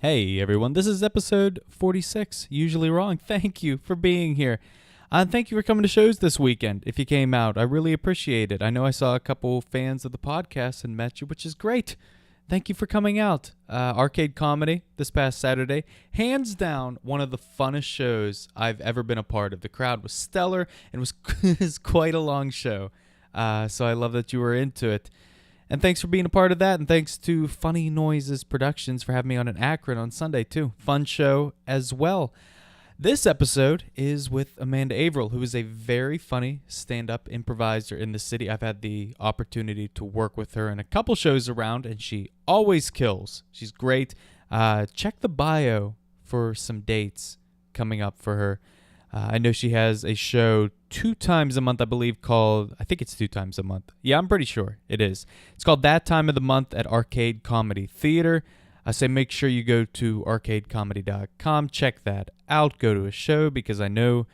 Hey everyone, this is episode 46, Usually Wrong. Thank you for being here. Thank you for coming to shows this weekend. If you came out, I really appreciate it. I know I saw a couple fans of the podcast and met you, which is great. Thank you for coming out. Arcade Comedy this past Saturday. Hands down, one of the funnest shows I've ever been a part of. The crowd was stellar and was quite a long show. So I love that you were into it. And thanks for being a part of that. And thanks to Funny Noises Productions for having me on in Akron on Sunday, too. Fun show as well. This episode is with Amanda Averell, who is a very funny stand-up improviser in the city. I've had the opportunity to work with her in a couple shows around, and she always kills. She's great. Check the bio for some dates coming up for her. I know she has a show 2 times a month, I believe, called, I think it's 2 times a month. Yeah, I'm pretty sure it is. It's called That Time of the Month at Arcade Comedy Theater. I say make sure you go to arcadecomedy.com, check that out, go to a show, because I know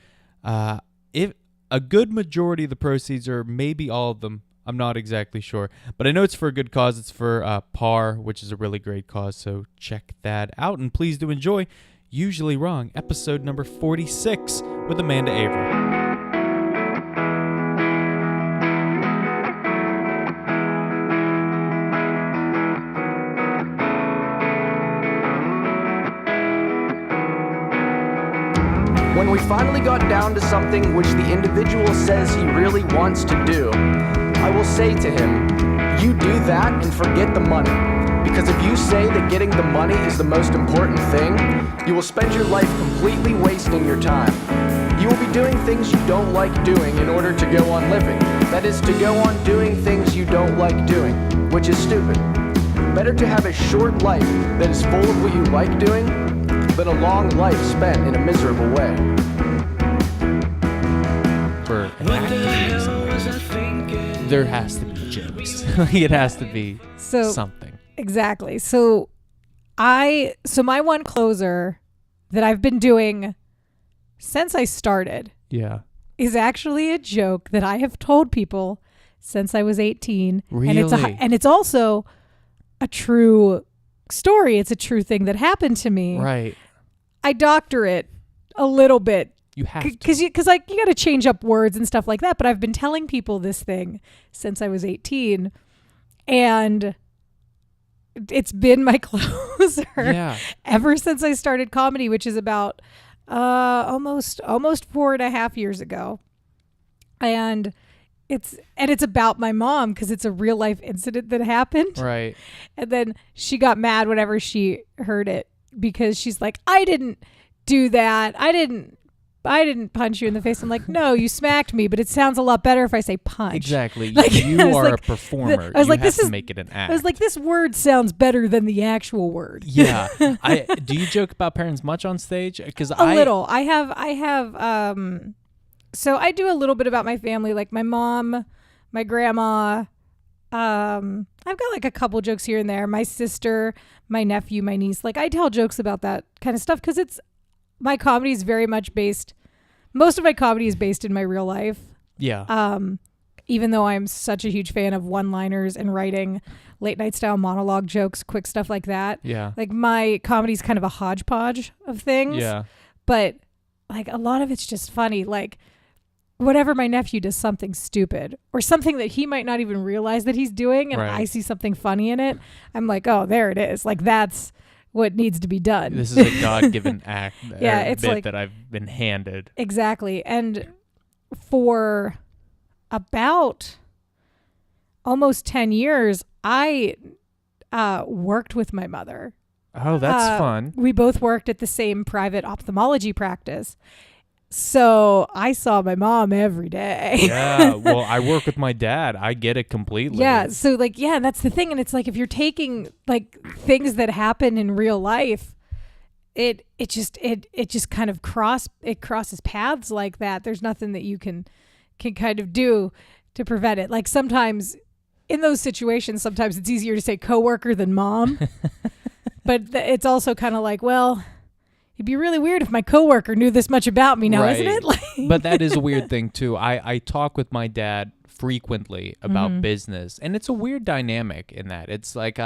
if a good majority of the proceeds, or maybe all of them, I'm not exactly sure, but I know it's for a good cause. It's for PAR, which is a really great cause, so check that out, and please do enjoy Usually Wrong, episode number 46 with Amanda Averell. When we finally got down to something which the individual says he really wants to do, I will say to him, you do that and forget the money. Because if you say that getting the money is the most important thing, you will spend your life completely wasting your time. You will be doing things you don't like doing in order to go on living. That is, to go on doing things you don't like doing, which is stupid. Better to have a short life that is full of what you like doing than a long life spent in a miserable way. For an actor, there has to be jokes. It has to be something. Exactly. So my one closer that I've been doing since I started is actually a joke that I have told people since I was 18. Really? And it's also a true story. It's a true thing that happened to me. Right. I doctor it a little bit. You have to. Because you got to change up words and stuff like that. But I've been telling people this thing since I was 18. And it's been my closer ever since I started comedy, which is about almost 4.5 years ago. And it's about my mom, because it's a real life incident that happened. Right. And then she got mad whenever she heard it, because she's like, I didn't do that. I didn't punch you in the face. I'm like, no, you smacked me, but it sounds a lot better if I say punch. Exactly. Like, you are a performer. I was you like, have to make it an act. I was like, this word sounds better than the actual word. Yeah. Do you joke about parents much on stage? Because a little. I have. So I do a little bit about my family, like my mom, my grandma. I've got like a couple jokes here and there. My sister, my nephew, my niece. Like, I tell jokes about that kind of stuff, because my comedy is very much based. Most of my comedy is based in my real life. Yeah. Even though I'm such a huge fan of one-liners and writing late night style monologue jokes, quick stuff like that. Yeah. Like, my comedy is kind of a hodgepodge of things. Yeah. But like, a lot of it's just funny. Like, whenever my nephew does something stupid or something that he might not even realize that he's doing, and I see something funny in it, I'm like, oh, there it is. Like, that's what needs to be done. This is a God-given act. It's bit like, that I've been handed. Exactly. And for about almost 10 years, I worked with my mother. Oh, that's fun. We both worked at the same private ophthalmology practice. So I saw my mom every day. Yeah. Well, I work with my dad. I get it completely. Yeah. So like, yeah, that's the thing. And it's like, if you're taking like things that happen in real life, it just kind of crosses paths like that. There's nothing that you can kind of do to prevent it. Like, sometimes in those situations, sometimes it's easier to say coworker than mom, but it's also kind of like, well, it'd be really weird if my coworker knew this much about me now, right. isn't it? Like, but that is a weird thing too. I talk with my dad frequently about business, and it's a weird dynamic in that it's like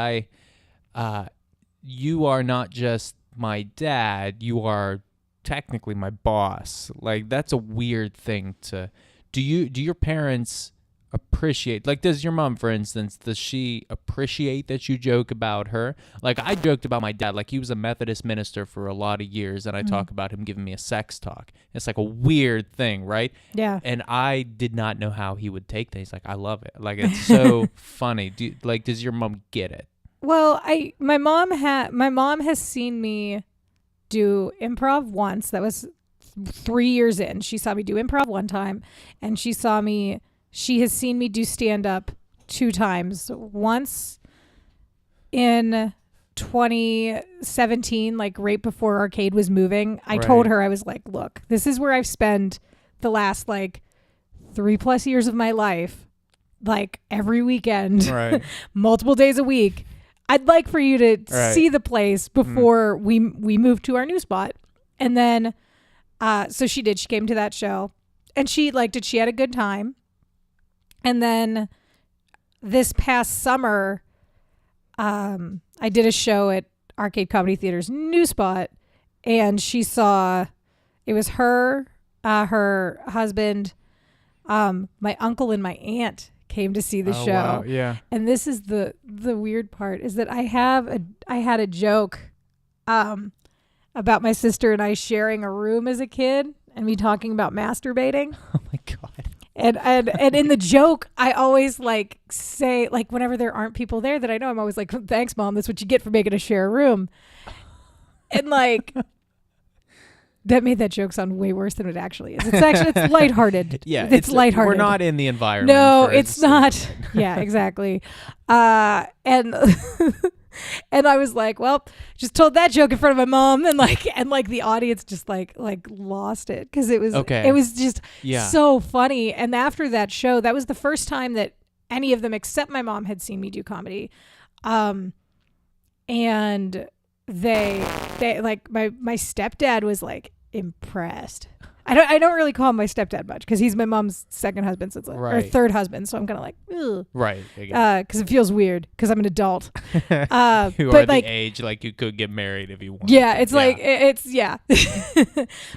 you are not just my dad, you are technically my boss. Like, that's a weird thing to do. Your parents appreciate, like, does your mom, for instance, does she appreciate that you joke about her? Like, I joked about my dad, like he was a Methodist minister for a lot of years, and I talk about him giving me a sex talk. It's like a weird thing, right? Yeah. And I did not know how he would take that. He's like, I love it. Like, it's so funny. Does your mom get it? Well, my mom has seen me do improv once. That was 3 years in. She saw me do improv one time, and she has seen me do stand-up 2 times. Once in 2017, like right before Arcade was moving, I told her, I was like, look, this is where I've spent the last like 3+ years of my life, like every weekend, multiple days a week. I'd like for you to see the place before we move to our new spot. And then, so she did. She came to that show, and she liked it. She had a good time. And then this past summer, I did a show at Arcade Comedy Theater's new spot, and she saw, it was her, her husband, my uncle and my aunt came to see the show. Wow. Yeah. And this is the weird part, is that I had a joke about my sister and I sharing a room as a kid, and me talking about masturbating. Oh my God. And in the joke, I always like say, like, whenever there aren't people there that I know, I'm always like, thanks, Mom. That's what you get for making us share a room. And like, that made that joke sound way worse than it actually is. It's lighthearted. Yeah. It's lighthearted. We're not in the environment. No, it's not. Yeah, exactly. And and I was like, well, just told that joke in front of my mom, and like the audience just like lost it, because it was just so funny. And after that show, that was the first time that any of them except my mom had seen me do comedy. And they like my stepdad was like impressed. I don't really call him my stepdad much, because he's my mom's second husband, since or third husband. So I'm kind of like, ugh. Right. Because it feels weird, because I'm an adult. You are but the like, age like you could get married if you wanted. Yeah, it's like it's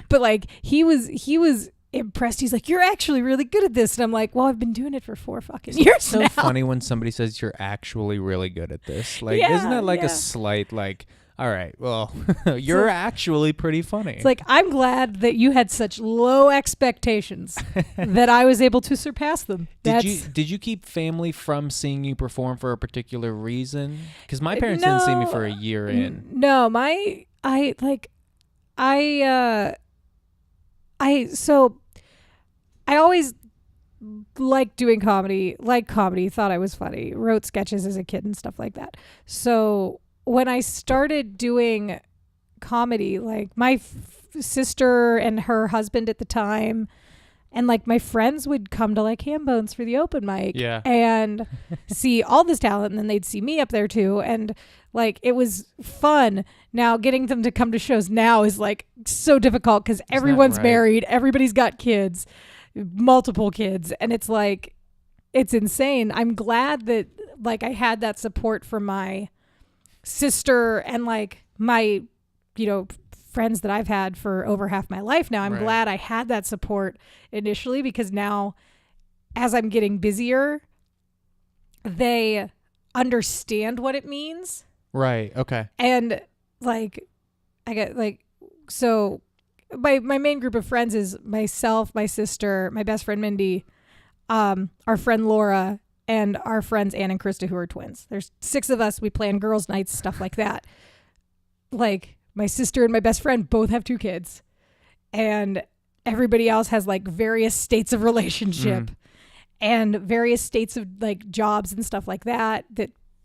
but like he was impressed. He's like, you're actually really good at this, and I'm like, well, I've been doing it for 4 fucking years It's so now. funny when somebody says you're actually really good at this. Like, isn't that like a slight like, all right, well, you're actually pretty funny. It's like, I'm glad that you had such low expectations that I was able to surpass them. Did you keep family from seeing you perform for a particular reason? Because my parents didn't see me for a year in. No, I always liked doing comedy, thought I was funny, wrote sketches as a kid and stuff like that. So when I started doing comedy, like my sister and her husband at the time, and like my friends would come to like Ham Bones for the open mic and see all this talent, and then they'd see me up there too. And like, it was fun. Now getting them to come to shows now is like so difficult, because everyone's married, everybody's got kids, multiple kids. And it's like, it's insane. I'm glad that like I had that support from my sister and like my, friends that I've had for over half my life now. I'm glad I had that support initially, because now as I'm getting busier, they understand what it means. Right. Okay. And like, I get like, so my main group of friends is myself, my sister, my best friend Mindy, our friend Laura, and our friends Ann and Krista, who are twins. There's 6 of us. We plan girls' nights, stuff like that. Like, my sister and my best friend both have 2 kids. And everybody else has like various states of relationship and various states of like jobs and stuff like that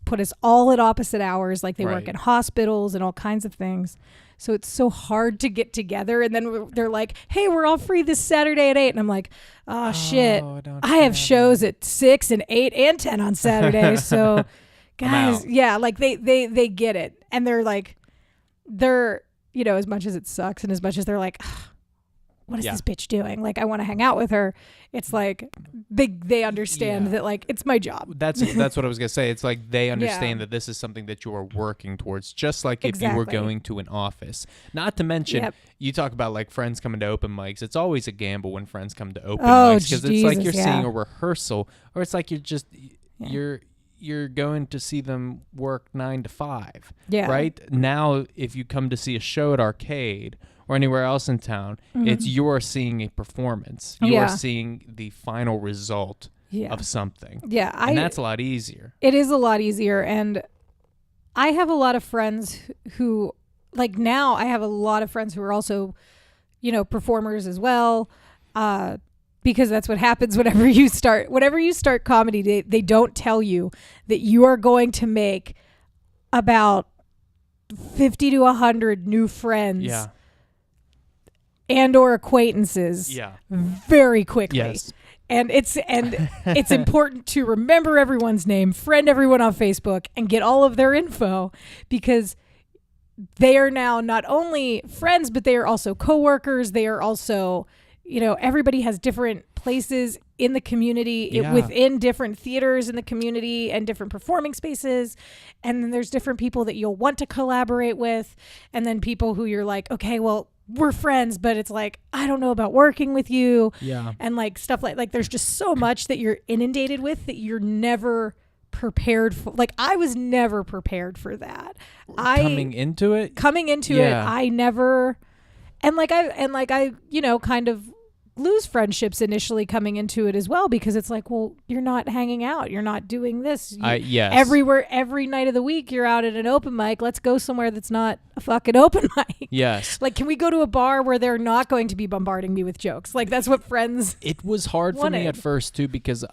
put us all at opposite hours. Like, they work in hospitals and all kinds of things. So it's so hard to get together. And then they're like, hey, we're all free this Saturday at 8. And I'm like, oh shit, I have shows at 6 and 8 and 10 on Saturday. So guys, like they get it. And they're like, as much as it sucks and as much as they're like, what is Yeah. this bitch doing? Like, I want to hang out with her. It's like they understand Yeah. that like it's my job. That's what I was gonna say. It's like they understand that this is something that you are working towards, just like if you were Exactly. going to an office. Not to mention, Yep. you talk about like friends coming to open mics. It's always a gamble when friends come to open Oh, mics because it's like Jesus, you're yeah. seeing a rehearsal, or it's like you're going to see them work 9 to 5. Yeah. Right now, if you come to see a show at Arcade or anywhere else in town, it's you're seeing a performance. You're Yeah. seeing the final result Yeah. of something. Yeah. And that's a lot easier. It is a lot easier. And I have a lot of friends who, like now, I have a lot of friends who are also, performers as well. Because that's what happens whenever you start comedy. They don't tell you that you are going to make about 50 to 100 new friends Yeah. and or acquaintances Yeah. very quickly. Yes. And it's important to remember everyone's name, friend everyone on Facebook, and get all of their info, because they are now not only friends, but they are also coworkers. They are also, everybody has different places in the community, Yeah. within different theaters in the community and different performing spaces. And then there's different people that you'll want to collaborate with. And then people who you're like, okay, well, we're friends, but it's like, I don't know about working with you. Yeah. And like stuff like there's just so much that you're inundated with that you're never prepared for. Like, I was never prepared for that. Coming into it. it, I never, and I kind of lose friendships initially coming into it as well, because it's like, well, you're not hanging out, you're not doing this. Yes. Everywhere, every night of the week, you're out at an open mic. Let's go somewhere that's not a fucking open mic. Yes. Like, can we go to a bar where they're not going to be bombarding me with jokes? Like, that's what friends. It was hard for me wanted. at first too, because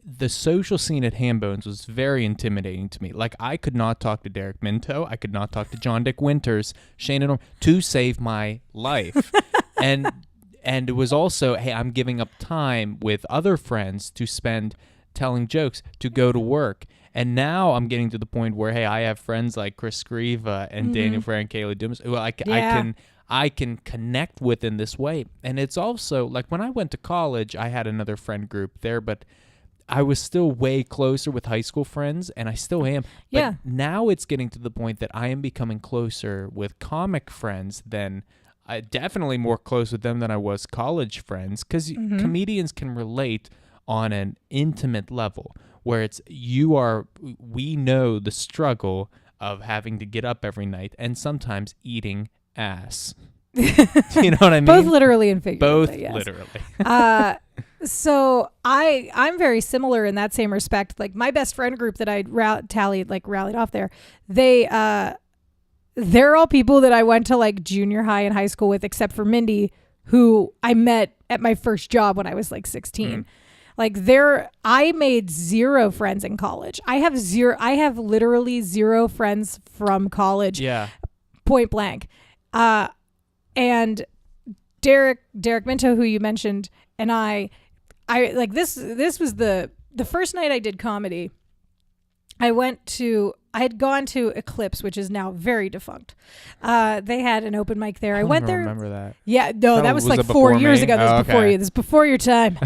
the social scene at Hambones was very intimidating to me. Like, I could not talk to Derek Minto, I could not talk to John Dick Winters, Shane and Norm, to save my life. And it was also, hey, I'm giving up time with other friends to spend telling jokes, to go to work. And now I'm getting to the point where, hey, I have friends like Chris Scriva and Daniel Frey and Kaylee Dumas who I can connect with in this way. And it's also, like, when I went to college, I had another friend group there, but I was still way closer with high school friends, and I still am. Yeah. But now it's getting to the point that I am becoming closer with comic friends than... definitely more close with them than I was college friends, because comedians can relate on an intimate level, where it's we know the struggle of having to get up every night and sometimes eating ass. You know what I mean? Both literally and figuratively. Both yes. literally. So I'm very similar in that same respect. Like, my best friend group that I rallied off there, they're all people that I went to like junior high and high school with, except for Mindy, who I met at my first job when I was like 16. Like, I made zero friends in college. I have literally zero friends from college. Yeah. Point blank. And Derek Minto, who you mentioned, and I like this was the first night I did comedy. I had gone to Eclipse, which is now very defunct. They had an open mic there. I went there. Remember that? Yeah, no, Oh, that was was like it 4 before years me? ago. This Oh, was before okay. you. This is before your time.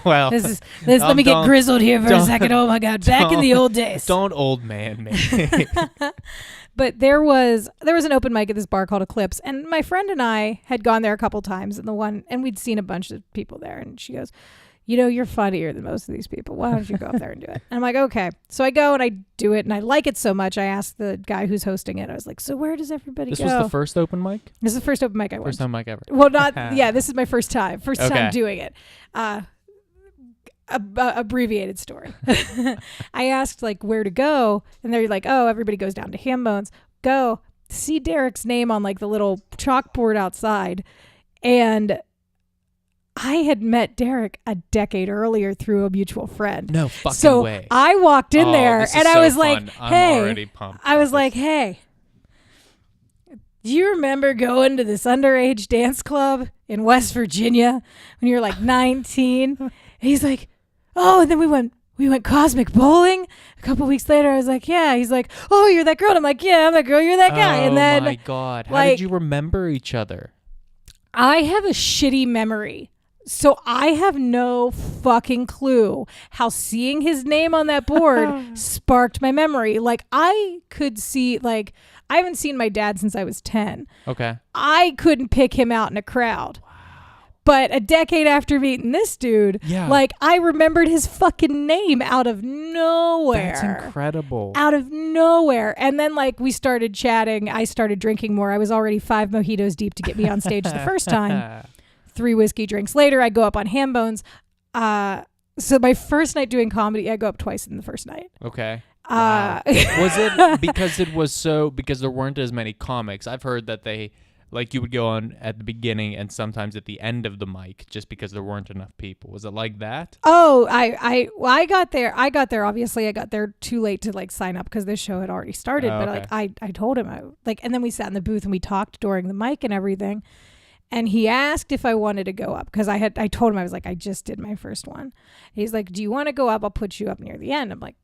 Well, This let me get grizzled here for a don't- second. Oh my God, back in the old days. Don't old man me. But there was an open mic at this bar called Eclipse, and my friend and I had gone there a couple times, and we'd seen a bunch of people there, and she goes, you're funnier than most of these people. Why don't you go up there and do it? And I'm like, okay. So I go and I do it, and I like it so much. I asked the guy who's hosting it. I was like, so where does everybody This go? was the first open mic? This is the first open mic I went. First time mic ever. Well, not yeah. This is my first time. First Okay. time doing it. Abbreviated story. I asked like where to go, and they're like, oh, everybody goes down to Hambones. Go see Derek's name on like the little chalkboard outside, and I had met Derek a decade earlier through a mutual friend. No fucking So way. I walked in there, this is and I so was fun. like, I'm hey, already pumped I was about like, this. hey, do you remember going to this underage dance club in West Virginia when you were like 19? And he's like, oh, and then we went cosmic bowling a couple weeks later. I was like, yeah. He's like, oh, you're that girl. And I'm like, yeah, I'm that girl. You're that guy. Oh And then my God. How like, did you remember each other? I have a shitty memory. So I have no fucking clue how seeing his name on that board sparked my memory. Like, I could see, like, I haven't seen my dad since I was 10. Okay. I couldn't pick him out in a crowd. Wow. But a decade after meeting this dude, like, I remembered his fucking name out of nowhere. That's incredible. Out of nowhere. And then, like, we started chatting. I started drinking more. I was already 5 mojitos deep to get me on stage the first time. 3 whiskey drinks later, I go up on Ham Bones. So my first night doing comedy, I go up twice in the first night. Okay. Wow. Was it because there weren't as many comics? I've heard that they, like, you would go on at the beginning and sometimes at the end of the mic just because there weren't enough people. Was it like that? Oh, I got there. Obviously, I got there too late to, like, sign up because the show had already started. But okay. like, I told him, and then we sat in the booth and we talked during the mic and everything. And he asked if I wanted to go up because I told him, I was like, I just did my first one. And he's like, do you want to go up? I'll put you up near the end. I'm like,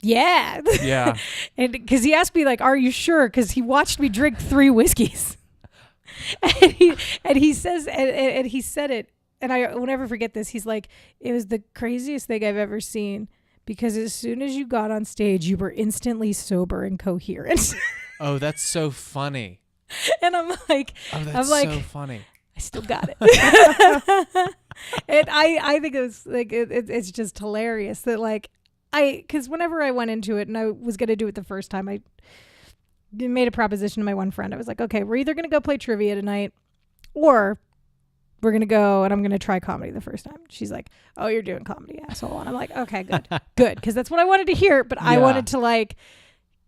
yeah. Yeah. And because he asked me, like, are you sure? Because he watched me drink 3 whiskeys. and he says, and he said it, and I will never forget this. He's like, it was the craziest thing I've ever seen because as soon as you got on stage, you were instantly sober and coherent. Oh, that's so funny. And I'm like, so funny. I still got it. And I think it was like, it's just hilarious that, like, because whenever I went into it and I was going to do it the first time, I made a proposition to my one friend. I was like, okay, we're either going to go play trivia tonight or we're going to go and I'm going to try comedy the first time. She's like, oh, you're doing comedy, asshole. And I'm like, okay, good. Because that's what I wanted to hear. But I wanted to, like,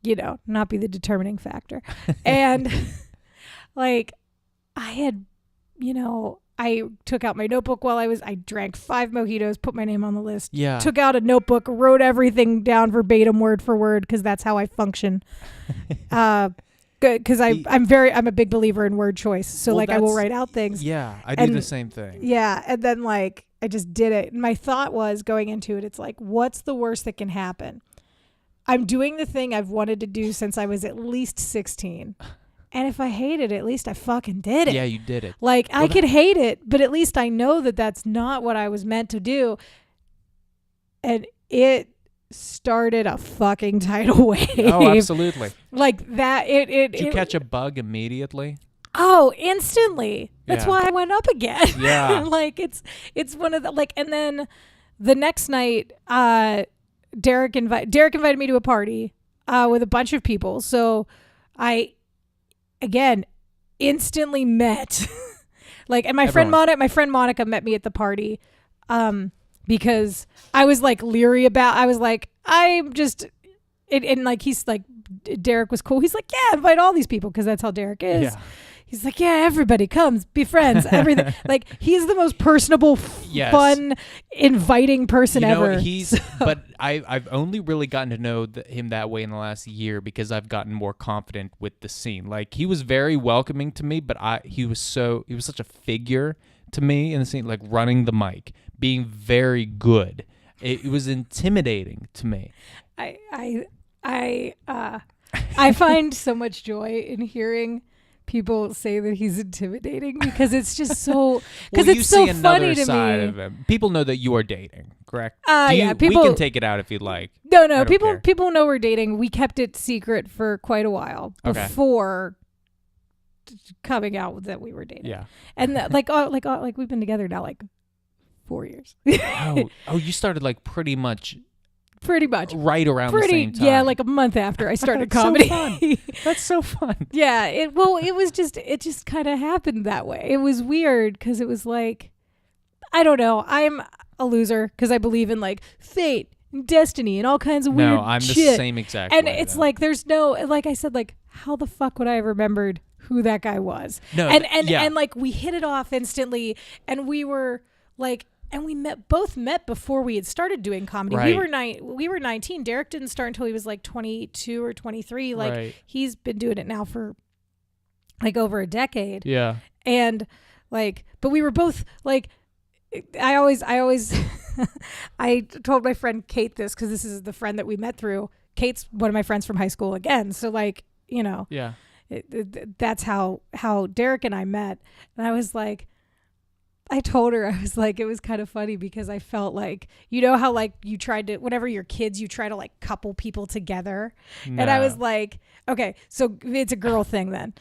you know, not be the determining factor. And like, I had, you know, I took out my notebook while I drank 5 mojitos, put my name on the list, took out a notebook, wrote everything down verbatim, word for word, because that's how I function. Because I'm a big believer in word choice. So, like, I will write out things. Yeah, I do the same thing. Yeah, and then, like, I just did it. And my thought was going into it, it's like, what's the worst that can happen? I'm doing the thing I've wanted to do since I was at least 16. And if I hate it, at least I fucking did it. Yeah, you did it. Like, I could hate it, but at least I know that that's not what I was meant to do. And it started a fucking tidal wave. Oh, absolutely. Like that. Did you catch a bug immediately? Oh, instantly. That's why I went up again. Yeah. Like, it's one of the, like, and then the next night, Derek invited me to a party with a bunch of people. So I, again, instantly met like, and my friend Monica met me at the party because I was, like, leery about, I was like, I'm just, and like, he's like, Derek was cool. He's like, yeah, invite all these people because that's how Derek is. Yeah. He's like, yeah, everybody comes, be friends, everything. Like, he's the most personable, fun, inviting person ever. But I've only really gotten to know him that way in the last year because I've gotten more confident with the scene. Like, he was very welcoming to me, but he was such a figure to me in the scene, like running the mic, being very good. It was intimidating to me. I find so much joy in hearing people say that he's intimidating because it's just so it's so funny to me. Of him. People know that you are dating, correct? We can take it out if you'd like. No, people know we're dating. We kept it secret for quite a while before coming out that we were dating. Yeah, and like we've been together now like 4 years. Oh, you started like pretty much right around the same time. Yeah, like a month after I started comedy. So fun. That's so fun. Yeah, it just kind of happened that way. It was weird because it was like, I don't know. I'm a loser because I believe in, like, fate and destiny and all kinds of weird shit. No, I'm the same exact and way. It's like, there's no, like I said, like, how the fuck would I have remembered who that guy was? No, and like, we hit it off instantly, and we were like, and we both met before we had started doing comedy. Right. We were 19. Derek didn't start until he was like 22 or 23. Like, he's been doing it now for like over a decade. Yeah. And like, but we were both like, I always I told my friend Kate this because this is the friend that we met through. Kate's one of my friends from high school again. So, like, you know. Yeah. that's how Derek and I met. And I was like, I told her, I was like, it was kind of funny because I felt like, you know how like you tried to, whenever you're kids, you try to like couple people together. And I was like, okay, so it's a girl thing then.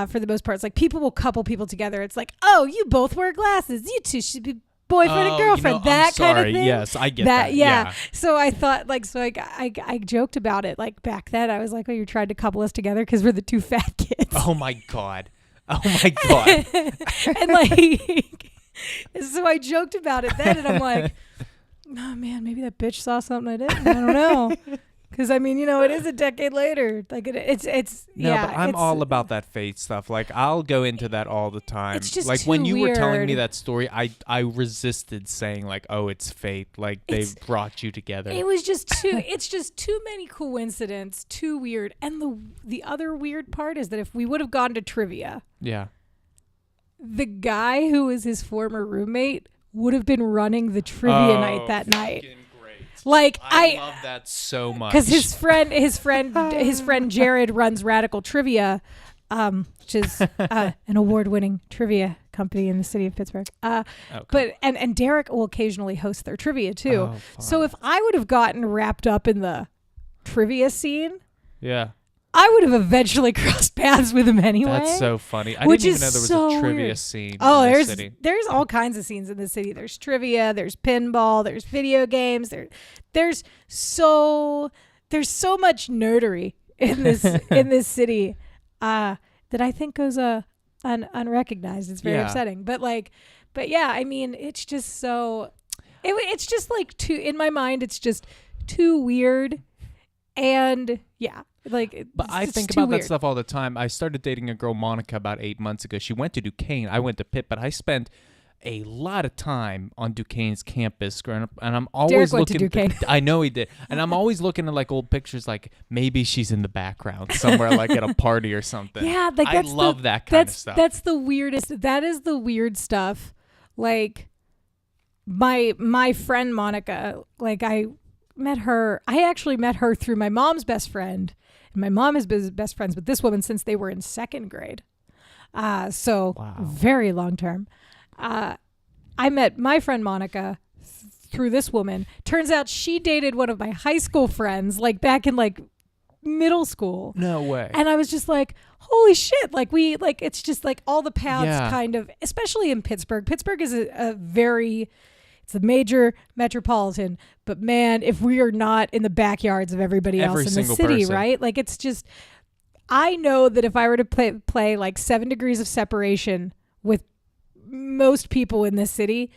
For the most part, it's like people will couple people together. It's like, oh, you both wear glasses. You two should be boyfriend and girlfriend. That kind of thing. Yes, I get that. Yeah. So I thought like, so I joked about it like back then. I was like, oh, you tried to couple us together because we're the two fat kids. Oh my God. And like, so I joked about it then, and I'm like, oh man, maybe that bitch saw something I didn't. I don't know. Because I mean, you know, it is a decade later. Like it's no, yeah. but I'm all about that fate stuff. Like I'll go into that all the time. It's just like too when you were telling me weird. that story, I resisted saying like, oh, it's fate. Like they brought you together. It was just too. It's just too many coincidences. Too weird. And the other weird part is that if we would have gone to trivia, Yeah. the guy who was his former roommate would have been running the trivia night that night. Great. Like I love that so much. because his friend Jared runs Radical Trivia, which is an award-winning trivia company in the city of Pittsburgh. But and Derek will occasionally host their trivia too. Oh, so if I would have gotten wrapped up in the trivia scene, Yeah. I would have eventually crossed paths with him anyway. That's so funny. I Which didn't even know is there was so a trivia weird. scene Oh, in the city. there's all kinds of scenes in the city. There's trivia, there's pinball, there's video games. There's so much nerdery in this in this city that I think goes unrecognized. It's very upsetting. But yeah, I mean, it's just so it's just like too in my mind. It's just too weird, and yeah. But I think about that stuff all the time. I started dating a girl, Monica, about 8 months ago. She went to Duquesne. I went to Pitt, but I spent a lot of time on Duquesne's campus growing up, and I'm always Derek went to looking. Duquesne. I know he did, and I'm always looking at like old pictures, like maybe she's in the background somewhere, like at a party or something. Yeah, like I love that kind of stuff. That's the weirdest. That is the weird stuff. Like my friend Monica, like I actually met her through my mom's best friend. And my mom has been best friends with this woman since they were in second grade. So very long term. I met my friend Monica through this woman. Turns out she dated one of my high school friends, like back in like middle school. No way. And I was just like, holy shit. Like it's just like all the paths kind of, especially in Pittsburgh. Pittsburgh is it's a major metropolitan, but man, if we are not in the backyards of everybody else in the city, person. right? Like it's just, I know that if I were to play like 7 degrees of separation with most people in this city,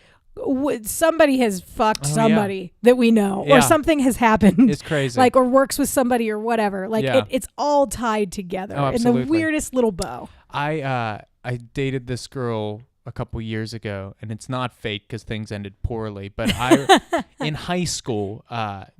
somebody has fucked somebody that we know, or something has happened. It's crazy. Like, or works with somebody or whatever. Like it's all tied together in the weirdest little bow. I dated this girl a couple years ago, and it's not fake because things ended poorly, but in high school, I'll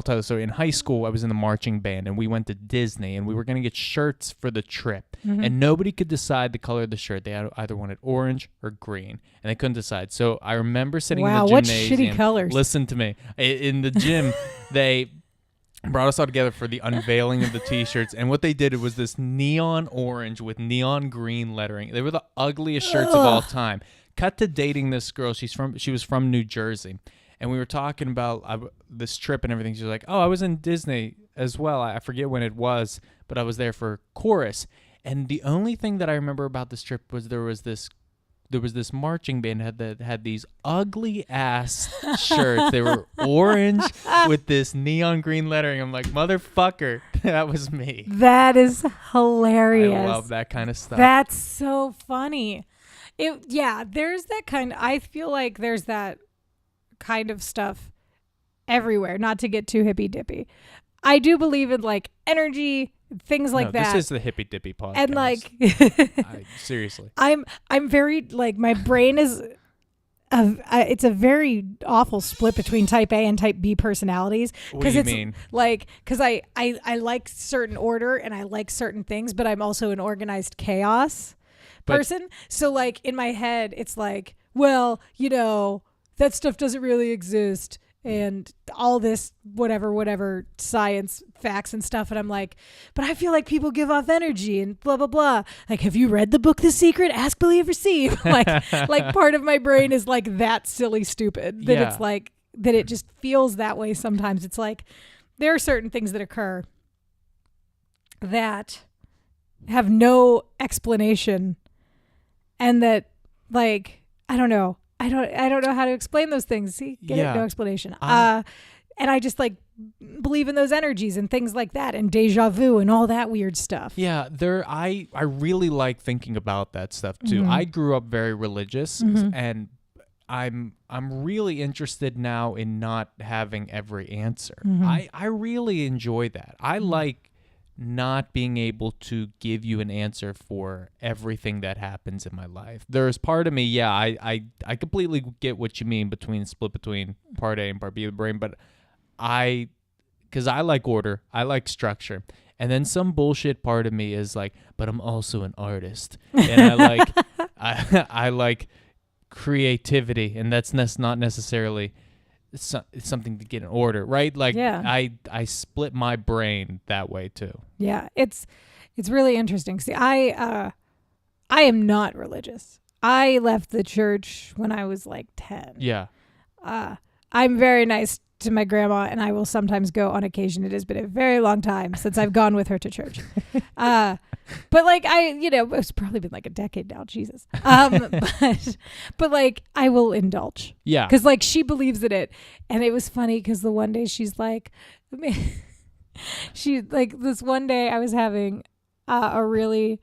tell you. So in high school, I was in the marching band, and we went to Disney, and we were going to get shirts for the trip, and nobody could decide the color of the shirt. They either wanted orange or green, and they couldn't decide. So I remember sitting in the gymnasium. What shitty colors. Listen to me. In the gym, they brought us all together for the unveiling of the t-shirts, and what they did was this neon orange with neon green lettering. They were the ugliest shirts of all time. Cut to dating this girl. She was from New Jersey, and we were talking about this trip and everything. She was like, oh, I was in Disney as well. I forget when it was, but I was there for chorus. And the only thing that I remember about this trip was there was this marching band that had these ugly ass shirts. They were orange with this neon green lettering. I'm like, motherfucker, that was me. That is hilarious. I love that kind of stuff. That's so funny. There's that kind. I feel like there's that kind of stuff everywhere. Not to get too hippy dippy. I do believe in like energy, things like that. This is the hippy dippy podcast. And like, seriously, I'm very like, my brain is it's a very awful split between type A and type B personalities. What do you mean? Like, because I like certain order and I like certain things, but I'm also an organized chaos person. So like in my head, it's like, well, you know, that stuff doesn't really exist. and all this whatever science facts and stuff. And I'm like, but I feel like people give off energy and blah, blah, blah. Like, have you read the book, The Secret? Ask, Believe, Receive. like part of my brain is like that silly stupid that it's like, that it just feels that way sometimes. It's like there are certain things that occur that have no explanation, and that, like, I don't know how to explain those things. See, get it? No explanation. And I just like believe in those energies and things like that, and deja vu and all that weird stuff. Yeah, I really like thinking about that stuff too. I grew up very religious, and I'm really interested now in not having every answer. I really enjoy that. I like not being able to give you an answer for everything that happens in my life. There's part of me, I completely get what you mean split between part A and part B of the brain, but because I like order, I like structure. And then some bullshit part of me is like, but I'm also an artist. And I like I like creativity, and that's not necessarily something to get in order, right? Like, I split my brain that way too. Yeah, it's really interesting. See, I am not religious. I left the church when I was like 10. Yeah. I'm very nice to my grandma, and I will sometimes go on occasion. It has been a very long time since I've gone with her to church. But like, it's probably been like a decade now, Jesus. But like, I will indulge. Yeah. Cause like, she believes in it. And it was funny cause the one day she's like, she like this one day I was having a really,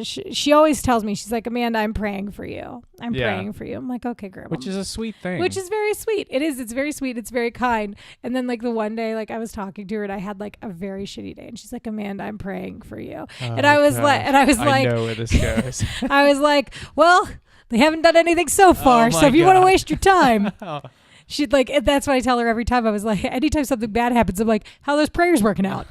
she always tells me, she's like, Amanda, I'm praying for you. I'm praying for you. I'm like, okay, Grandma. Which is a sweet thing. Which is very sweet. It is. It's very sweet. It's very kind. And then like the one day, like I was talking to her and I had like a very shitty day, and she's like, Amanda, I'm praying for you. And I was like, I know where this goes. I was like, well, they haven't done anything so far. So if you want to waste your time. She'd like, that's what I tell her every time. I was like, anytime something bad happens, I'm like, how are those prayers working out?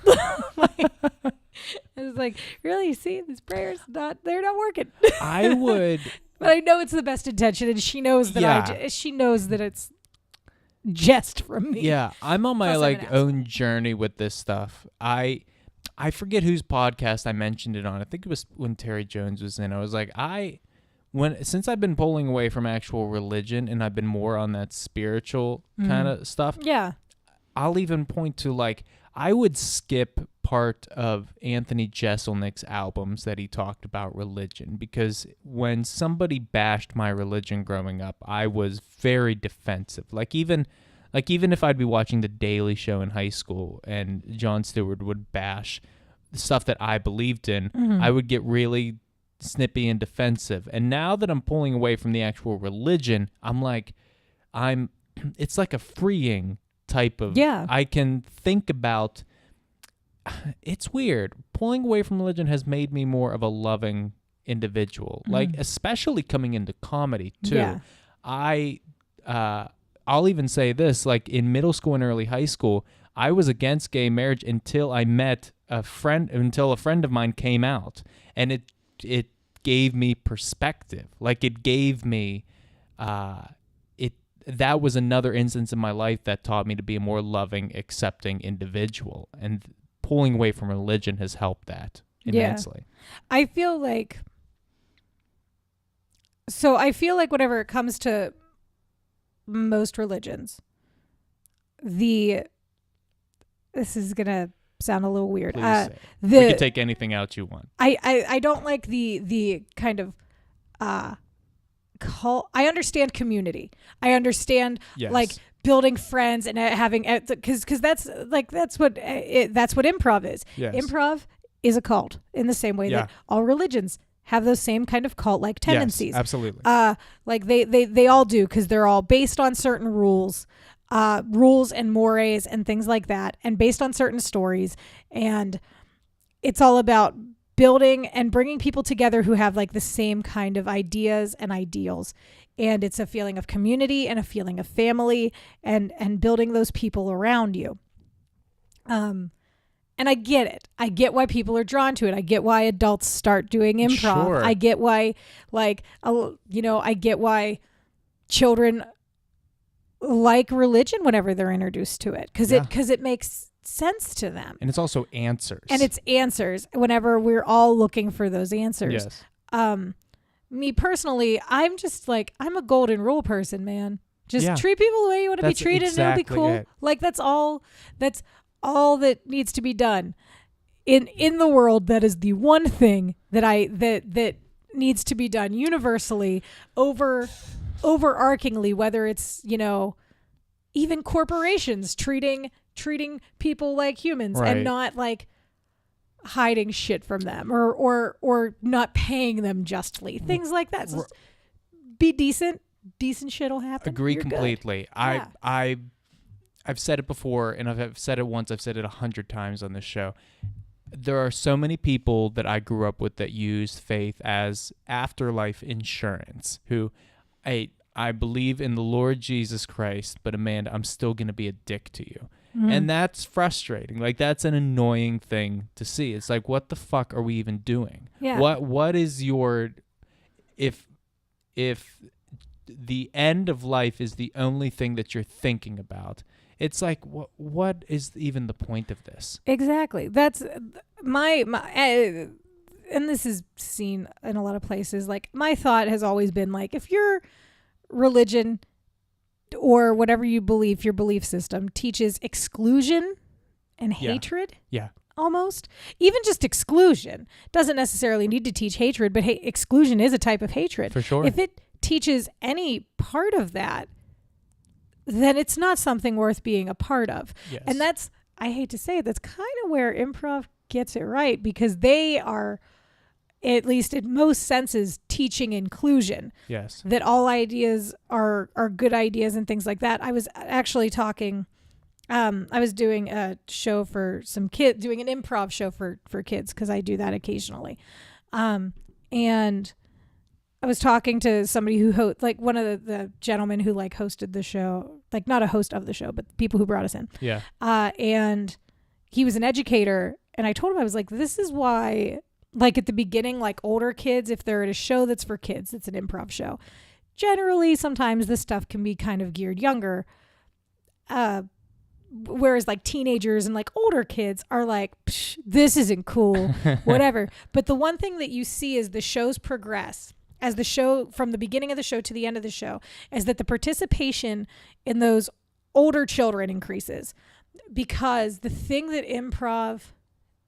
I was like, really? See, these prayers, they're not working. I would. But I know it's the best intention, and she knows that she knows that it's jest from me. Yeah, I'm on my own journey with this stuff. I forget whose podcast I mentioned it on. I think it was when Terry Jones was in. I was like, since I've been pulling away from actual religion and I've been more on that spiritual kind of stuff. Yeah. I'll even point to like, I would skip part of Anthony Jeselnik's albums that he talked about religion, because when somebody bashed my religion growing up, I was very defensive. Like even if I'd be watching The Daily Show in high school and Jon Stewart would bash the stuff that I believed in, I would get really snippy and defensive. And now that I'm pulling away from the actual religion, I'm like, it's like a freeing type of, I can think about, it's weird. Pulling away from religion has made me more of a loving individual, like especially coming into comedy too. Yeah. I'll even say this, like in middle school and early high school, I was against gay marriage until I met a friend of mine came out, and it gave me perspective. Like it gave me, that was another instance in my life that taught me to be a more loving, accepting individual. And pulling away from religion has helped that immensely. Yeah. I feel like whenever it comes to most religions, this is going to sound a little weird. Please we could take anything out you want. I don't like the kind of cult. I understand community. I understand like building friends and having, because that's what improv is. Yes. Improv is a cult in the same way that all religions have those same kind of cult-like tendencies. Yes, absolutely. Like they all do, because they're all based on certain rules and mores and things like that, and based on certain stories. And it's all about building and bringing people together who have like the same kind of ideas and ideals. And it's a feeling of community and a feeling of family, and building those people around you. And I get it. I get why people are drawn to it. I get why adults start doing improv. Sure. I get why, I get why children like religion whenever they're introduced to it because it makes sense to them. And it's also answers. And it's answers whenever we're all looking for those answers. Yes. Me personally, I'm just like, I'm a golden rule person, man. Just treat people the way you want to be treated and it'll be cool. It. Like that's all that needs to be done in the world. That is the one thing that needs to be done universally overarchingly, whether it's, even corporations treating people like humans and not like hiding shit from them or not paying them justly. Things like that. So just be decent. Decent shit will happen. Agree You're completely. good. I've said it before, and I've said it once. I've said it 100 times on this show. There are so many people that I grew up with that used faith as afterlife insurance. Who, I believe in the Lord Jesus Christ, but Amanda, I'm still gonna be a dick to you. Mm-hmm. And that's frustrating. Like, that's an annoying thing to see. It's like, what the fuck are we even doing? Yeah. What is your, if the end of life is the only thing that you're thinking about, it's like, what is even the point of this? Exactly. That's my and this is seen in a lot of places. Like, my thought has always been like, if your religion or whatever you believe, your belief system teaches exclusion and hatred. Yeah. Almost. Even just exclusion doesn't necessarily need to teach hatred, but exclusion is a type of hatred. For sure. If it teaches any part of that, then it's not something worth being a part of. Yes. And that's, I hate to say it, that's kind of where improv gets it right, because they are, at least in most senses, teaching inclusion. Yes. That all ideas are good ideas and things like that. I was actually talking, I was doing a show for some kids, doing an improv show for kids, because I do that occasionally. And I was talking to somebody who like one of the gentlemen who like hosted the show, like not a host of the show, but people who brought us in. Yeah. And he was an educator, and I told him, I was like, this is why, like at the beginning, like older kids, if they're at a show that's for kids, it's an improv show. Generally, sometimes this stuff can be kind of geared younger. Whereas like teenagers and like older kids are like, this isn't cool, whatever. But the one thing that you see as the shows progress, as the show, from the beginning of the show to the end of the show, is that the participation in those older children increases, because the thing that improv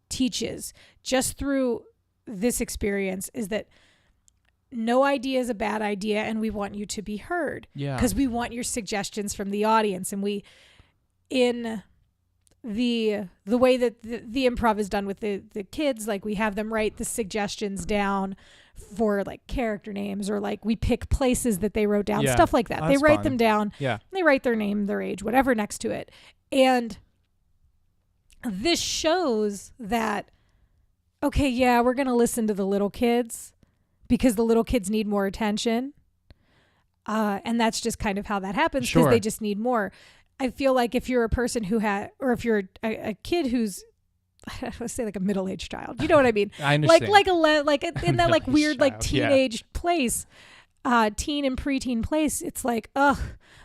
teaches just through this experience is that no idea is a bad idea, and we want you to be heard. Yeah. Because we want your suggestions from the audience, and we, in the way that the improv is done with the kids, like we have them write the suggestions down for like character names, or like we pick places that they wrote down, stuff like that. Oh, they write fun. them down. Yeah. They write their name, their age, whatever next to it. And this shows that, okay, yeah, we're going to listen to the little kids because the little kids need more attention. And that's just kind of how that happens, because they just need more. I feel like if you're a person who or if you're a kid who's, let's say like a middle-aged child, you know what I mean? I understand. Like in that like weird like teenage place, teen and preteen place, it's like, ugh,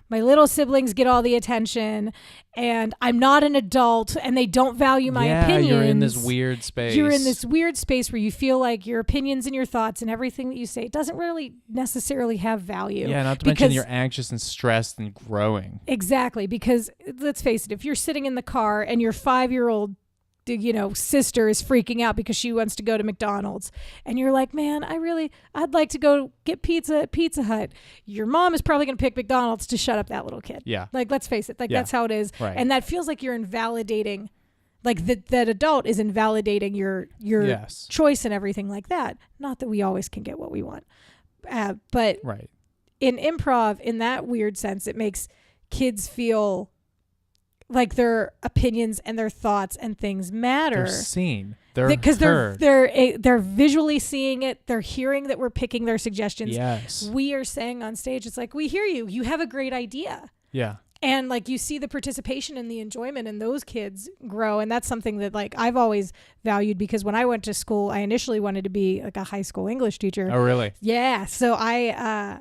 my little siblings get all the attention, and I'm not an adult, and they don't value my opinions. You're in this weird space. You're in this weird space where you feel like your opinions and your thoughts and everything that you say doesn't really necessarily have value. Yeah, not to mention you're anxious and stressed and growing. Exactly, because let's face it, if you're sitting in the car and your 5-year-old sister is freaking out because she wants to go to McDonald's, and you're like, man, I'd like to go get pizza at Pizza Hut. Your mom is probably going to pick McDonald's to shut up that little kid. Yeah. Like, let's face it. Like, that's how it is. Right. And that feels like you're invalidating, like that adult is invalidating your choice and everything like that. Not that we always can get what we want. But right. In improv, in that weird sense, it makes kids feel like their opinions and their thoughts and things matter. They're seen. They're because heard. they're visually seeing it. They're hearing that we're picking their suggestions. Yes. We are saying on stage, it's like, we hear you. You have a great idea. Yeah. And like you see the participation and the enjoyment in those kids grow. And that's something that like I've always valued, because when I went to school, I initially wanted to be like a high school English teacher. Oh, really? Yeah. So I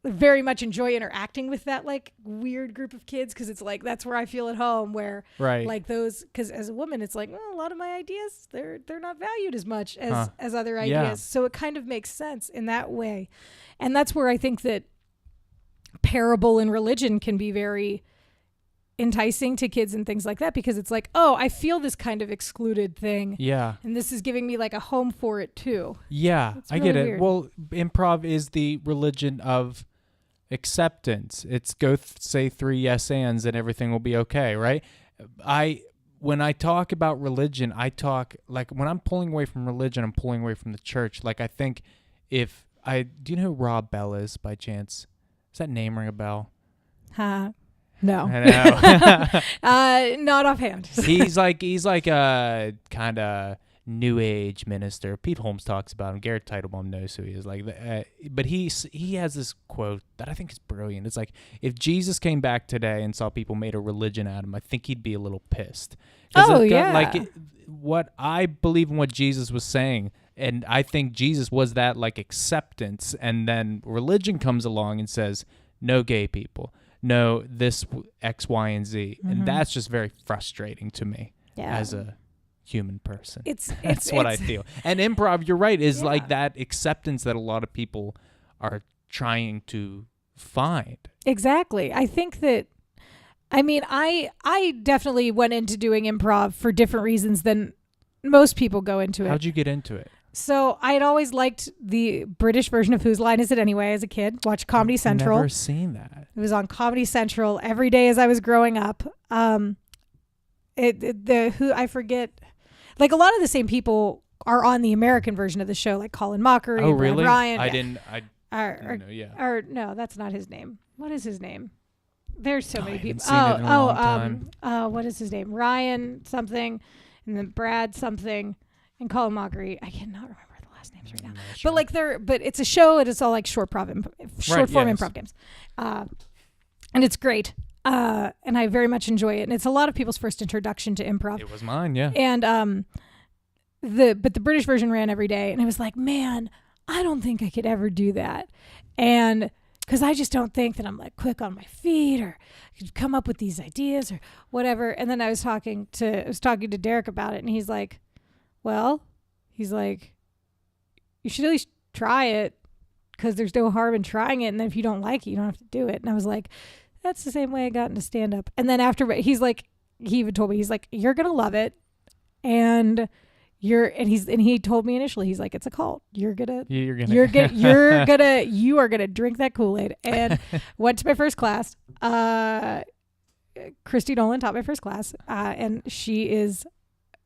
very much enjoy interacting with that like weird group of kids, because it's like that's where I feel at home, where Right. like those, because as a woman it's like, well, a lot of my ideas they're not valued as much as other ideas. Yeah. So it kind of makes sense in that way. And that's where I think that parable and religion can be very enticing to kids and things like that, because it's like, oh, I feel this kind of excluded thing, Yeah. and this is giving me like a home for it too. Yeah, It's I get really it. weird. Well, improv is the religion of acceptance. It's go say 3 yes ands and everything will be okay, right? When I talk about religion, I talk like when I'm pulling away from religion, I'm pulling away from the church. Like I think do you know who Rob Bell is by chance? Does that name ring a bell? No. I know. Not offhand. he's like a kind of new age minister. Pete Holmes talks about him. Garrett Teitelbaum knows who he is. But he has this quote that I think is brilliant. It's like, if Jesus came back today and saw people made a religion out of him, I think he'd be a little pissed. What I believe in what Jesus was saying, and I think Jesus was that like acceptance, and then religion comes along and says no gay people. No, this X, Y, and Z. Mm-hmm. And that's just very frustrating to me as a human person. That's what I feel. And improv, you're right, is like that acceptance that a lot of people are trying to find. Exactly. I think that, I mean, I definitely went into doing improv for different reasons than most people go into it. How'd you get into it? So I had always liked the British version of Whose Line Is It Anyway as a kid. Watched Comedy Central. Never seen that. It was on Comedy Central every day as I was growing up. I forget, like a lot of the same people are on the American version of the show, like Colin Mockery, Oh, Brad really? Ryan. I yeah. didn't know. Yeah. Or no, that's not his name. What is his name? There's so many I haven't people. seen it in a long time. What is his name? Ryan something, and then Brad something, and Colin Mockery. I cannot remember the last names right now. Sure. But like but it's a show, and it's all like short form improv games, and it's great. And I very much enjoy it, and it's a lot of people's first introduction to improv. It was mine, yeah. And the British version ran every day, and I was like, man, I don't think I could ever do that, and because I just don't think that I'm like quick on my feet or could come up with these ideas or whatever. And then I was talking to Derek about it, and he's like, well, you should at least try it, because there's no harm in trying it, and then if you don't like it, you don't have to do it. And I was like, that's the same way I got into stand-up. And then after, he even told me, he's like, you're gonna love it, and he told me initially, he's like, it's a cult. You are gonna drink that Kool-Aid. And went to my first class. Christy Nolan taught my first class, and she is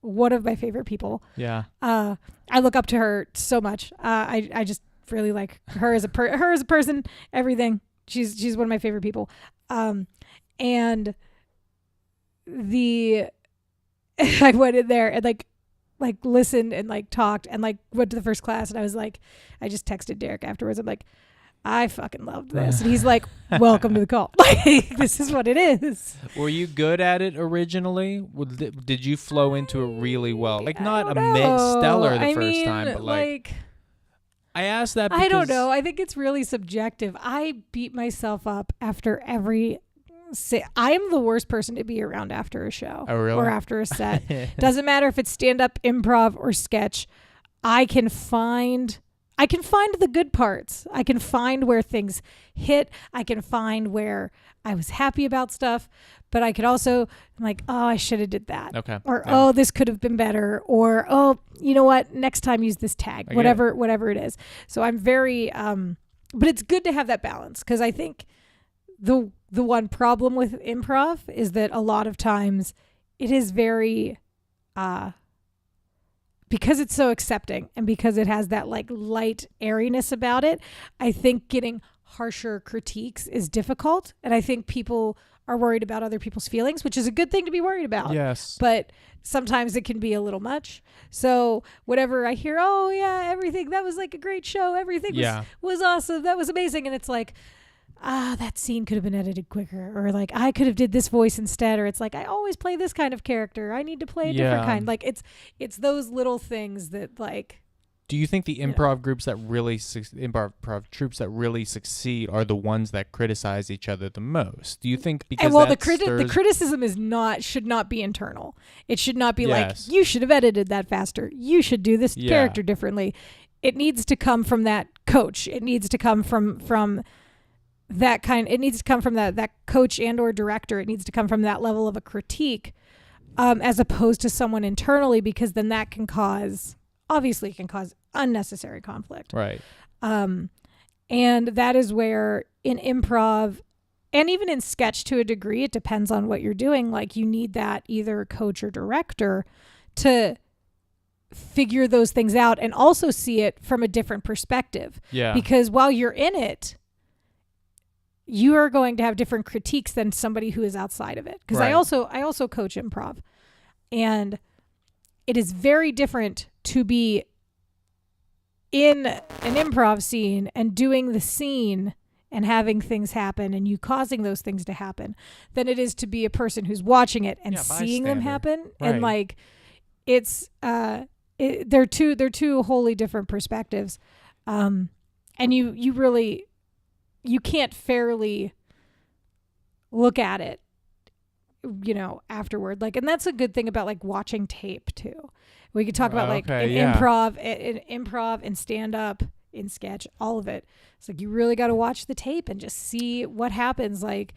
one of my favorite people. Yeah. I look up to her so much. I just really like her as a person, everything. She's one of my favorite people. And I went in there and like listened and like talked and like went to the first class, and I was like, I just texted Derek afterwards. I'm like, I fucking loved this. And he's like, welcome to the cult. Like, this is what it is. Were you good at it originally? Did you flow into it really well? Like, not stellar the first time, but like I asked that because I don't know. I think it's really subjective. I beat myself up after every I am the worst person to be around after a show. Oh, really? Or after a set. Doesn't matter if it's stand-up, improv, or sketch. I can find the good parts. I can find where things hit. I can find where I was happy about stuff. But I could also, I'm like, oh, I should have did that. Okay. Or, oh, this could have been better. Or, oh, you know what? Next time use this tag. Whatever it is. So I'm very, but it's good to have that balance, because I think the one problem with improv is that a lot of times it is very, because it's so accepting and because it has that like light airiness about it, I think getting harsher critiques is difficult. And I think people are worried about other people's feelings, which is a good thing to be worried about. Yes. But sometimes it can be a little much. So whatever I hear, oh yeah, everything, that was like a great show. Everything was awesome. That was amazing. And it's like, that scene could have been edited quicker, or like I could have did this voice instead, or it's like I always play this kind of character, I need to play a different kind. Like it's those little things that like Do you think the improv groups that really improv troops that really succeed are the ones that criticize each other the most? Do you think because the criticism should not be internal. It should not be like, you should have edited that faster. You should do this character differently. It needs to come from that coach. It needs to come from that kind. It needs to come from that coach and or director. It needs to come from that level of a critique, as opposed to someone internally, because then that can cause unnecessary conflict. Right. And that is where in improv and even in sketch to a degree, it depends on what you're doing. Like you need that either coach or director to figure those things out and also see it from a different perspective. Yeah. Because while you're in it, you are going to have different critiques than somebody who is outside of it. Because I also coach improv, and it is very different to be in an improv scene and doing the scene and having things happen and you causing those things to happen than it is to be a person who's watching it and seeing them happen. Right. And like, it's, they're two wholly different perspectives. And you can't fairly look at it, afterward. Like, and that's a good thing about like watching tape too. We could talk about improv and stand up, in sketch, all of it. It's like you really got to watch the tape and just see what happens. Like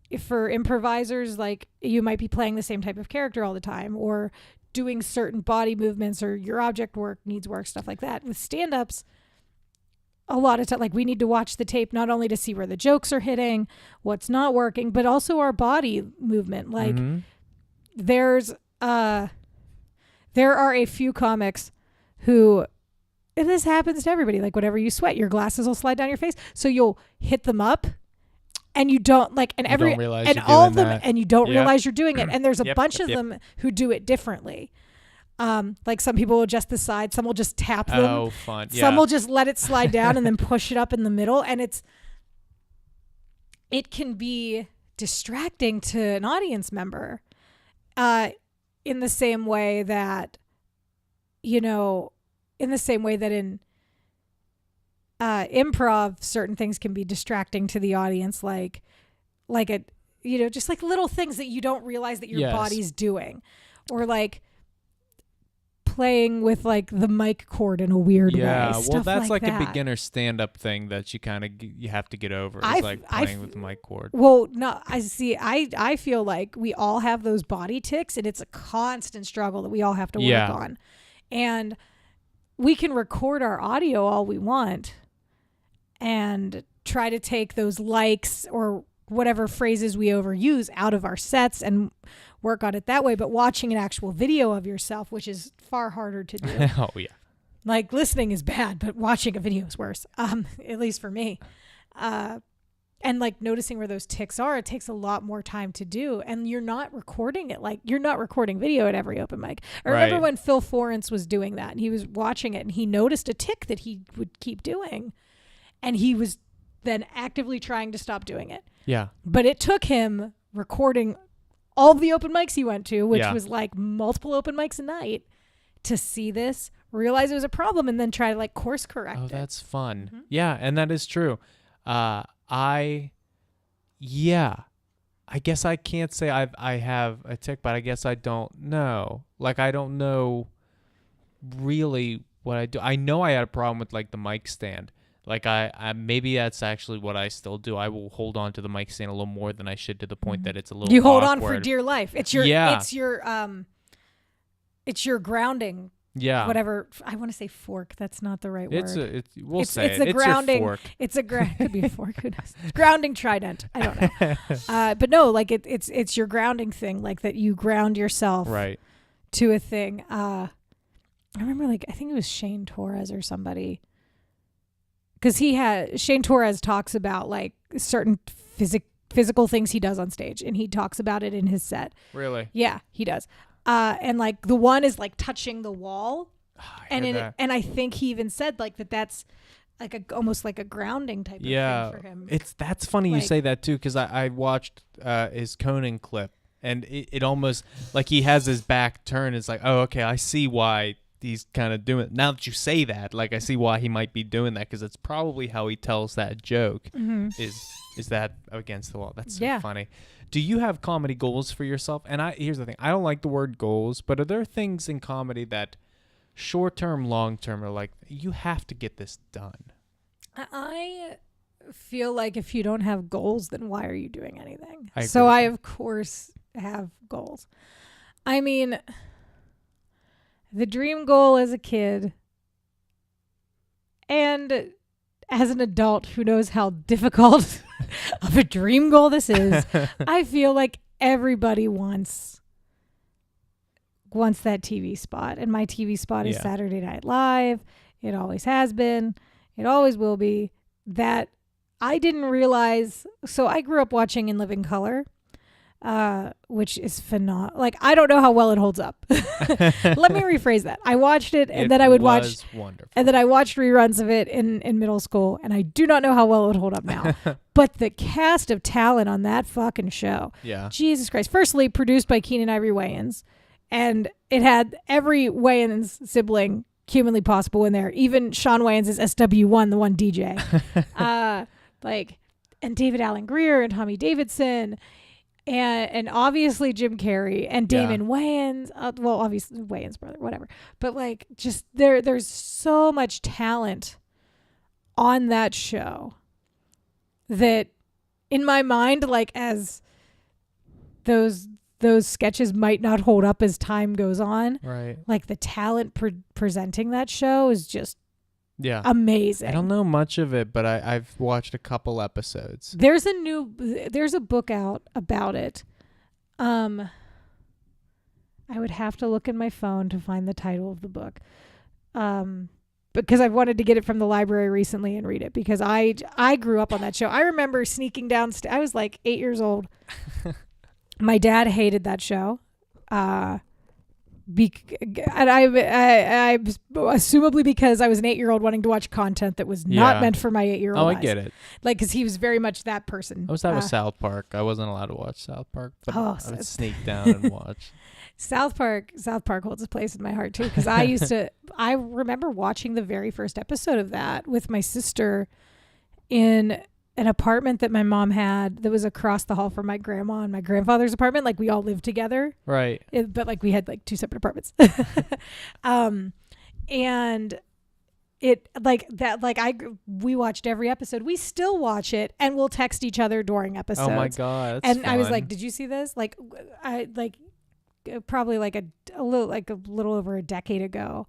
if for improvisers, like you might be playing the same type of character all the time or doing certain body movements or your object work needs work, stuff like that. With stand-ups, a lot of time, like we need to watch the tape not only to see where the jokes are hitting, what's not working, but also our body movement. Like there are a few comics who, and this happens to everybody, like whenever you sweat, your glasses will slide down your face. So you'll hit them up and you don't like, and you don't realize you're doing it. And there's a bunch of them who do it differently. Like some people will adjust the side, some will just tap them. Oh, fun. Yeah. Some will just let it slide down and then push it up in the middle. And it can be distracting to an audience member, in the same way that, in improv, certain things can be distracting to the audience, just like little things that you don't realize that your body's doing, or like playing with like the mic cord in a weird way. Yeah, well, that's like that. a beginner stand-up thing that you kind of you have to get over. It's like playing with the mic cord. Well, no, I feel like we all have those body tics, and it's a constant struggle that we all have to work on. And we can record our audio all we want and try to take those likes or whatever phrases we overuse out of our sets and work on it that way. But watching an actual video of yourself, which is far harder to do. Oh, yeah. Like listening is bad, but watching a video is worse, at least for me. And like noticing where those tics are, it takes a lot more time to do. And you're not recording it. Like you're not recording video at every open mic. I remember when Phil Forrence was doing that and he was watching it and he noticed a tic that he would keep doing. And he was then actively trying to stop doing it. Yeah. But it took him recording all the open mics he went to, which was like multiple open mics a night, to see this, realize it was a problem, and then try to like course correct it. Oh, that's fun. Mm-hmm. Yeah, and that is true. I guess I can't say I have a tic, but I guess I don't know. Like I don't know really what I do. I know I had a problem with like the mic stand. Like I maybe that's actually what I still do. I will hold on to the mic stand a little more than I should, to the point that it's a little. You hold awkward. on for dear life. It's your grounding. Yeah. Whatever. I want to say fork. That's not the right word. It's a grounding. Your fork. It's a could be a fork. Who knows? Grounding trident. I don't know. But no, like it's your grounding thing. Like that you ground yourself to a thing. I remember I think it was Shane Torres or somebody. Because Shane Torres talks about like certain physical things he does on stage, and he talks about it in his set. Really? Yeah, he does. And like the one is like touching the wall, and I think he even said like that's like almost like a grounding type of thing for him. That's funny you say that too, because I watched his Conan clip, and it almost like he has his back turned. It's like, oh, okay, I see why he's kind of doing. Now that you say that, like I see why he might be doing that, because it's probably how he tells that joke. Mm-hmm. Is that against the wall? That's so Yeah. funny. Do you have comedy goals for yourself? And here's the thing: I don't like the word goals, but are there things in comedy that short term, long term are like you have to get this done? I feel like if you don't have goals, then why are you doing anything? I So agree. I, of course, have goals. I mean, the dream goal as a kid and as an adult who knows how difficult of a dream goal this is, I feel like everybody wants that TV spot. And my TV spot is Yeah. Saturday Night Live. It always has been. It always will be. That I didn't realize. So I grew up watching In Living Color, which is phenomenal. Like, I don't know how well it holds up. Let me rephrase that. I watched it, and then I would watch, wonderful. and then I watched reruns of it in middle school, and I do not know how well it would hold up now. But the cast of talent on that fucking show, Yeah. Jesus Christ. Firstly, produced by Keenan Ivory Wayans, and it had every Wayans sibling humanly possible in there. Even Sean Wayans is SW1, the one DJ. And David Allen Greer and Tommy Davidson. And obviously Jim Carrey and Damon Wayans. Well, obviously Wayans' brother, whatever. But like, just there's so much talent on that show that, in my mind, like, as those sketches might not hold up as time goes on. Right. Like, the talent presenting that show is just Yeah. amazing. I don't know much of it, but I've watched a couple episodes. There's a book out about it. I would have to look in my phone to find the title of the book. Because I've wanted to get it from the library recently and read it, because I grew up on that show. I remember sneaking downstairs. I was like 8 years old. My dad hated that show. And I assumably because I was an 8-year-old wanting to watch content that was not meant for my 8-year-old Oh, I eyes. get it. Like, because he was very much that person. I was that with South Park. I wasn't allowed to watch South Park, but Oh, I would sneak down and watch. South Park holds a place in my heart too, because I remember watching the very first episode of that with my sister in an apartment that my mom had that was across the hall from my grandma and my grandfather's apartment. Like, we all lived together. Right. But like, we had like 2 separate apartments. And it like that, like we watched every episode. We still watch it, and we'll text each other during episodes. Oh my God. That's And I was fun. like, did you see this? Like, I like probably like a little over a decade ago.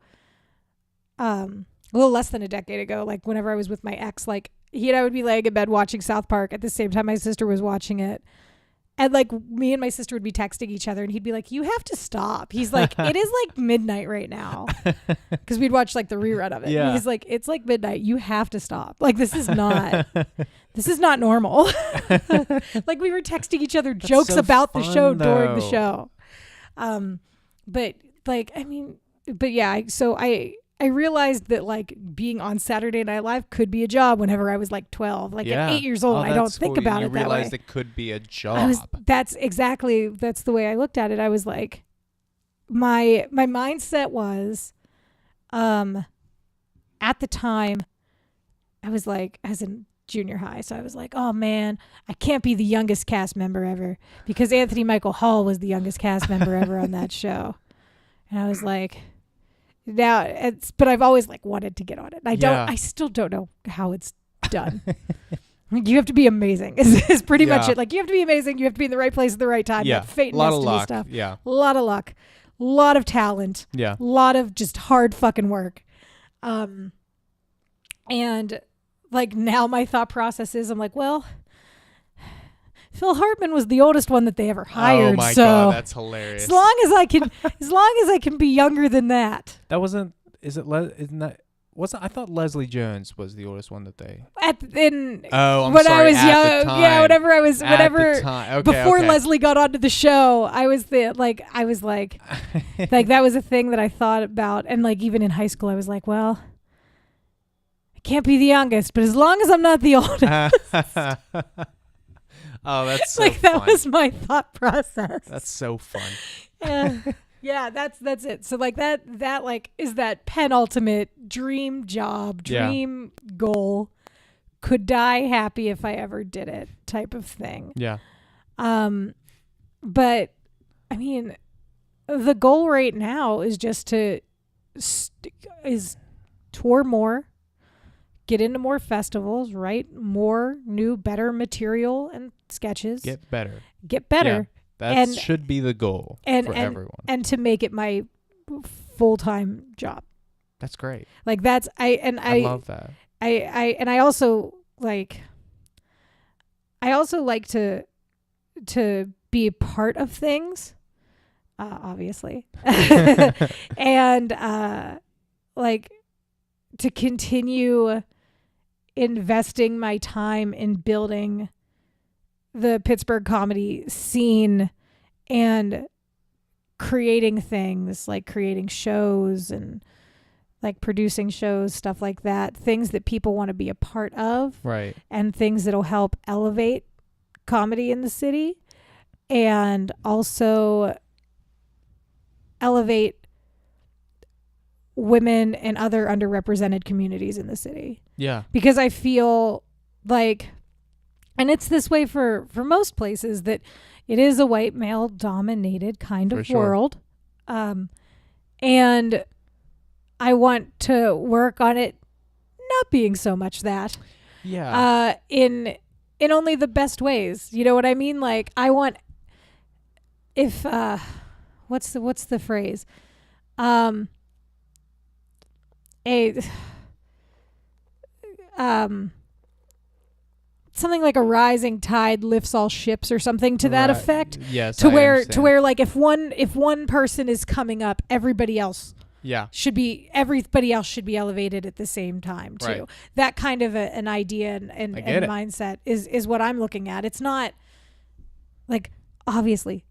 A little less than a decade ago, like whenever I was with my ex, like he and I would be laying in bed watching South Park at the same time my sister was watching it. And like, me and my sister would be texting each other, and he'd be like, you have to stop. He's like, it is like midnight right now. Because we'd watch like the rerun of it. Yeah. He's like, it's like midnight. You have to stop. Like, this is not normal. Like, we were texting each other jokes so about the show fun, during the though. show. But like, I mean, but yeah, I realized that like being on Saturday Night Live could be a job whenever I was like 12. Like, at 8 years old, I don't think about it that way. You realized it could be a job. That's the way I looked at it. I was like, my mindset was, at the time, I was like, as in junior high. So I was like, oh man, I can't be the youngest cast member ever, because Anthony Michael Hall was the youngest cast member ever on that show. And I was like, but I've always like wanted to get on it. I still don't know how it's done. You have to be amazing. Is pretty much it. Like, you have to be amazing. You have to be in the right place at the right time. Yeah. Fate A lot and of destiny luck. stuff. Yeah. A lot of luck. A lot of talent. Yeah. A lot of just hard fucking work. And like, now my thought process is, I'm like, well, Phil Hartman was the oldest one that they ever hired. Oh my so God, that's hilarious. as long as I can be younger than that. That wasn't. Isn't that? Wasn't I thought Leslie Jones was the oldest one that they. I'm Oh, I'm when sorry. I was at young, the time. yeah, whenever I was, At whenever the time. Okay, before okay. Leslie got onto the show, I was like that was a thing that I thought about, and like even in high school, I was like, well, I can't be the youngest, but as long as I'm not the oldest, Oh, that's so like that fun. was my thought process. That's so fun. Yeah. Yeah, that's it. So like that like is that penultimate dream job, dream goal. Could die happy if I ever did it type of thing. Yeah. But I mean, the goal right now is just to tour more, get into more festivals, write more new, better material and sketches. Get better. Yeah, that should be the goal for everyone. And to make it my full-time job. That's great. Like that's I love that. I also like to be a part of things, obviously, and like to continue investing my time in building the Pittsburgh comedy scene and creating things, like creating shows and like producing shows, stuff like that, things that people want to be a part of, right? And things that'll help elevate comedy in the city and also elevate women and other underrepresented communities in the city. Yeah. Because I feel like, and it's this way for most places, that it is a white male dominated kind of world. And I want to work on it not being so much that. Yeah. In only the best ways. You know what I mean? Like I want what's the phrase? Something like a rising tide lifts all ships or something to that effect. Yes. To where like if one person is coming up, everybody else should be elevated at the same time too. Right. That kind of an idea and mindset is what I'm looking at. It's not like obviously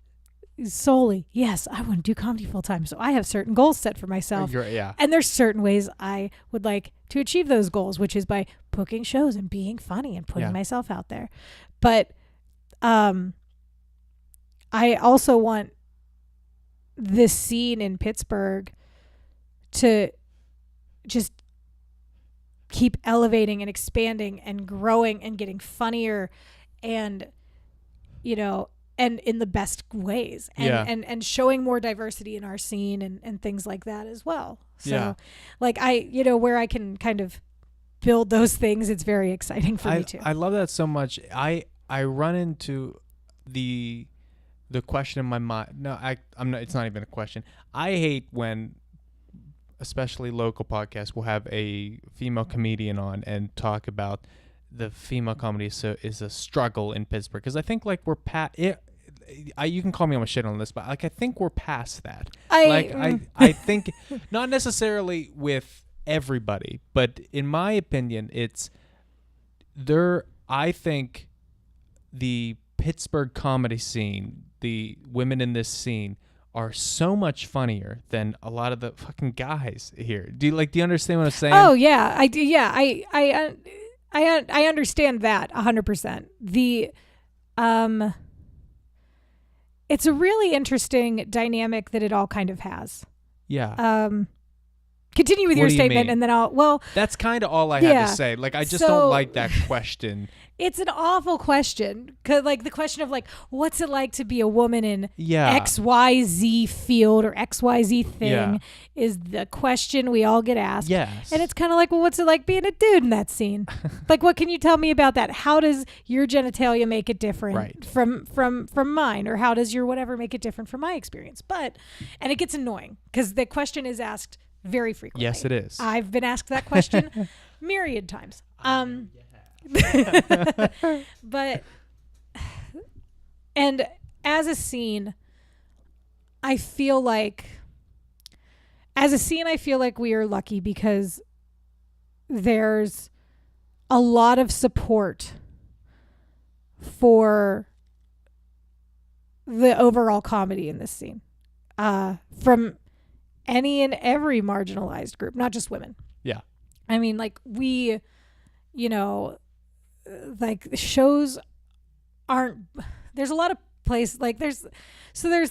solely, yes, I want to do comedy full time. So I have certain goals set for myself. And there's certain ways I would like to achieve those goals, which is by booking shows and being funny and putting myself out there. But I also want this scene in Pittsburgh to just keep elevating and expanding and growing and getting funnier and, you know, and in the best ways and showing more diversity in our scene and things like that as well. So like where I can kind of build those things, it's very exciting for me too. I love that so much. I run into the question in my mind. No, I'm not, it's not even a question. I hate when especially local podcasts will have a female comedian on and talk about the female comedy is a struggle in Pittsburgh, because I think like we're past it. You can call me on my shit on this, but like I think we're past that. I think not necessarily with everybody, but in my opinion, it's there. I think the Pittsburgh comedy scene, the women in this scene, are so much funnier than a lot of the fucking guys here. Do you understand what I'm saying? Oh yeah, I do. Yeah, I understand that 100%. It's a really interesting dynamic that it all kind of has. Yeah. Continue with your statement and then that's kind of all I had to say. Like, I just don't like that question. It's an awful question. 'Cause like the question of like, what's it like to be a woman in XYZ field or XYZ thing is the question we all get asked. Yes. And it's kind of like, well, what's it like being a dude in that scene? Like, what can you tell me about that? How does your genitalia make it different from mine? Or how does your whatever make it different from my experience? And it gets annoying because the question is asked very frequently. Yes, it is. I've been asked that question myriad times. But and as a scene, I feel like we are lucky because there's a lot of support for the overall comedy in this scene from any and every marginalized group, not just women. Yeah. I mean, like we, like shows aren't, there's a lot of place, like there's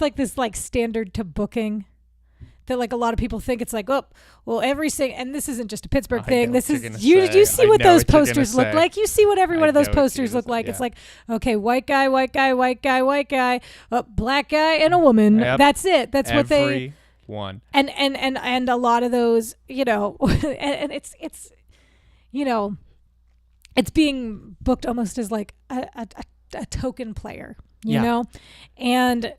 like this like standard to booking that like a lot of people think it's like, oh, well, and this isn't just a Pittsburgh thing. This is you see what those posters look like. You see what every one of those posters look like. It's like, okay, white guy, white guy, white guy, white guy, black guy, and a woman. Yep. That's it. That's what they one. And a lot of those, you know, and it's you know, it's being booked almost as like a token player, you know, and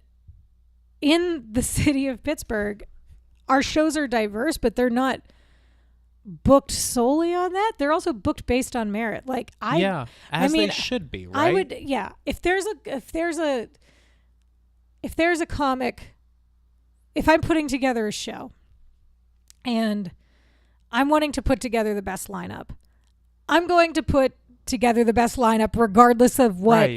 in the city of Pittsburgh, our shows are diverse, but they're not booked solely on that. They're also booked based on merit. Like they should be, right? I would, if there's a comic, if I'm putting together a show and I'm wanting to put together the best lineup, I'm going to put together the best lineup regardless of what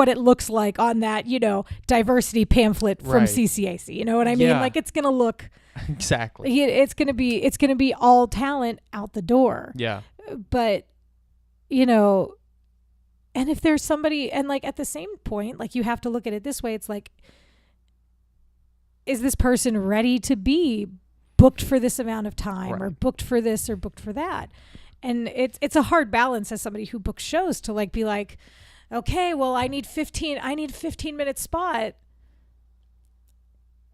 it looks like on that, you know, diversity pamphlet from CCAC. You know what I mean? Like it's going to look exactly. It's going to be all talent out the door. Yeah. But you know, and if there's somebody, and like at the same point, like you have to look at it this way. It's like, is this person ready to be booked for this amount of time or booked for this or booked for that? And it's a hard balance as somebody who books shows to like be like, okay, well, I need 15-minute spot.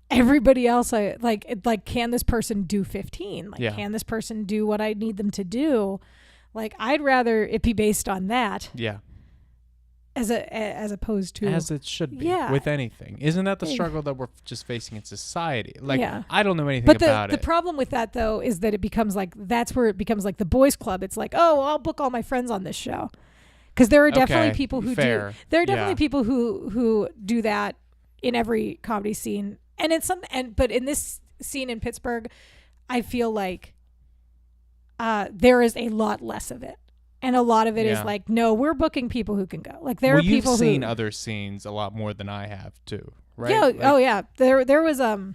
Everybody else, I like, can this person do 15? Like, can this person do what I need them to do? Like, I'd rather it be based on that. Yeah. As opposed to, as it should be with anything. Isn't that the struggle that we're just facing in society? Like, I don't know anything about it. But the problem with that, though, is that it becomes like, that's where it becomes like the boys club. It's like, oh, I'll book all my friends on this show. Because there are definitely people who do. There are definitely people who do that in every comedy scene. But in this scene in Pittsburgh, I feel like there is a lot less of it. And a lot of it is like, no, we're booking people who can go. Like there are people you've seen other scenes a lot more than I have too, right? Yeah. Like, oh yeah. There was a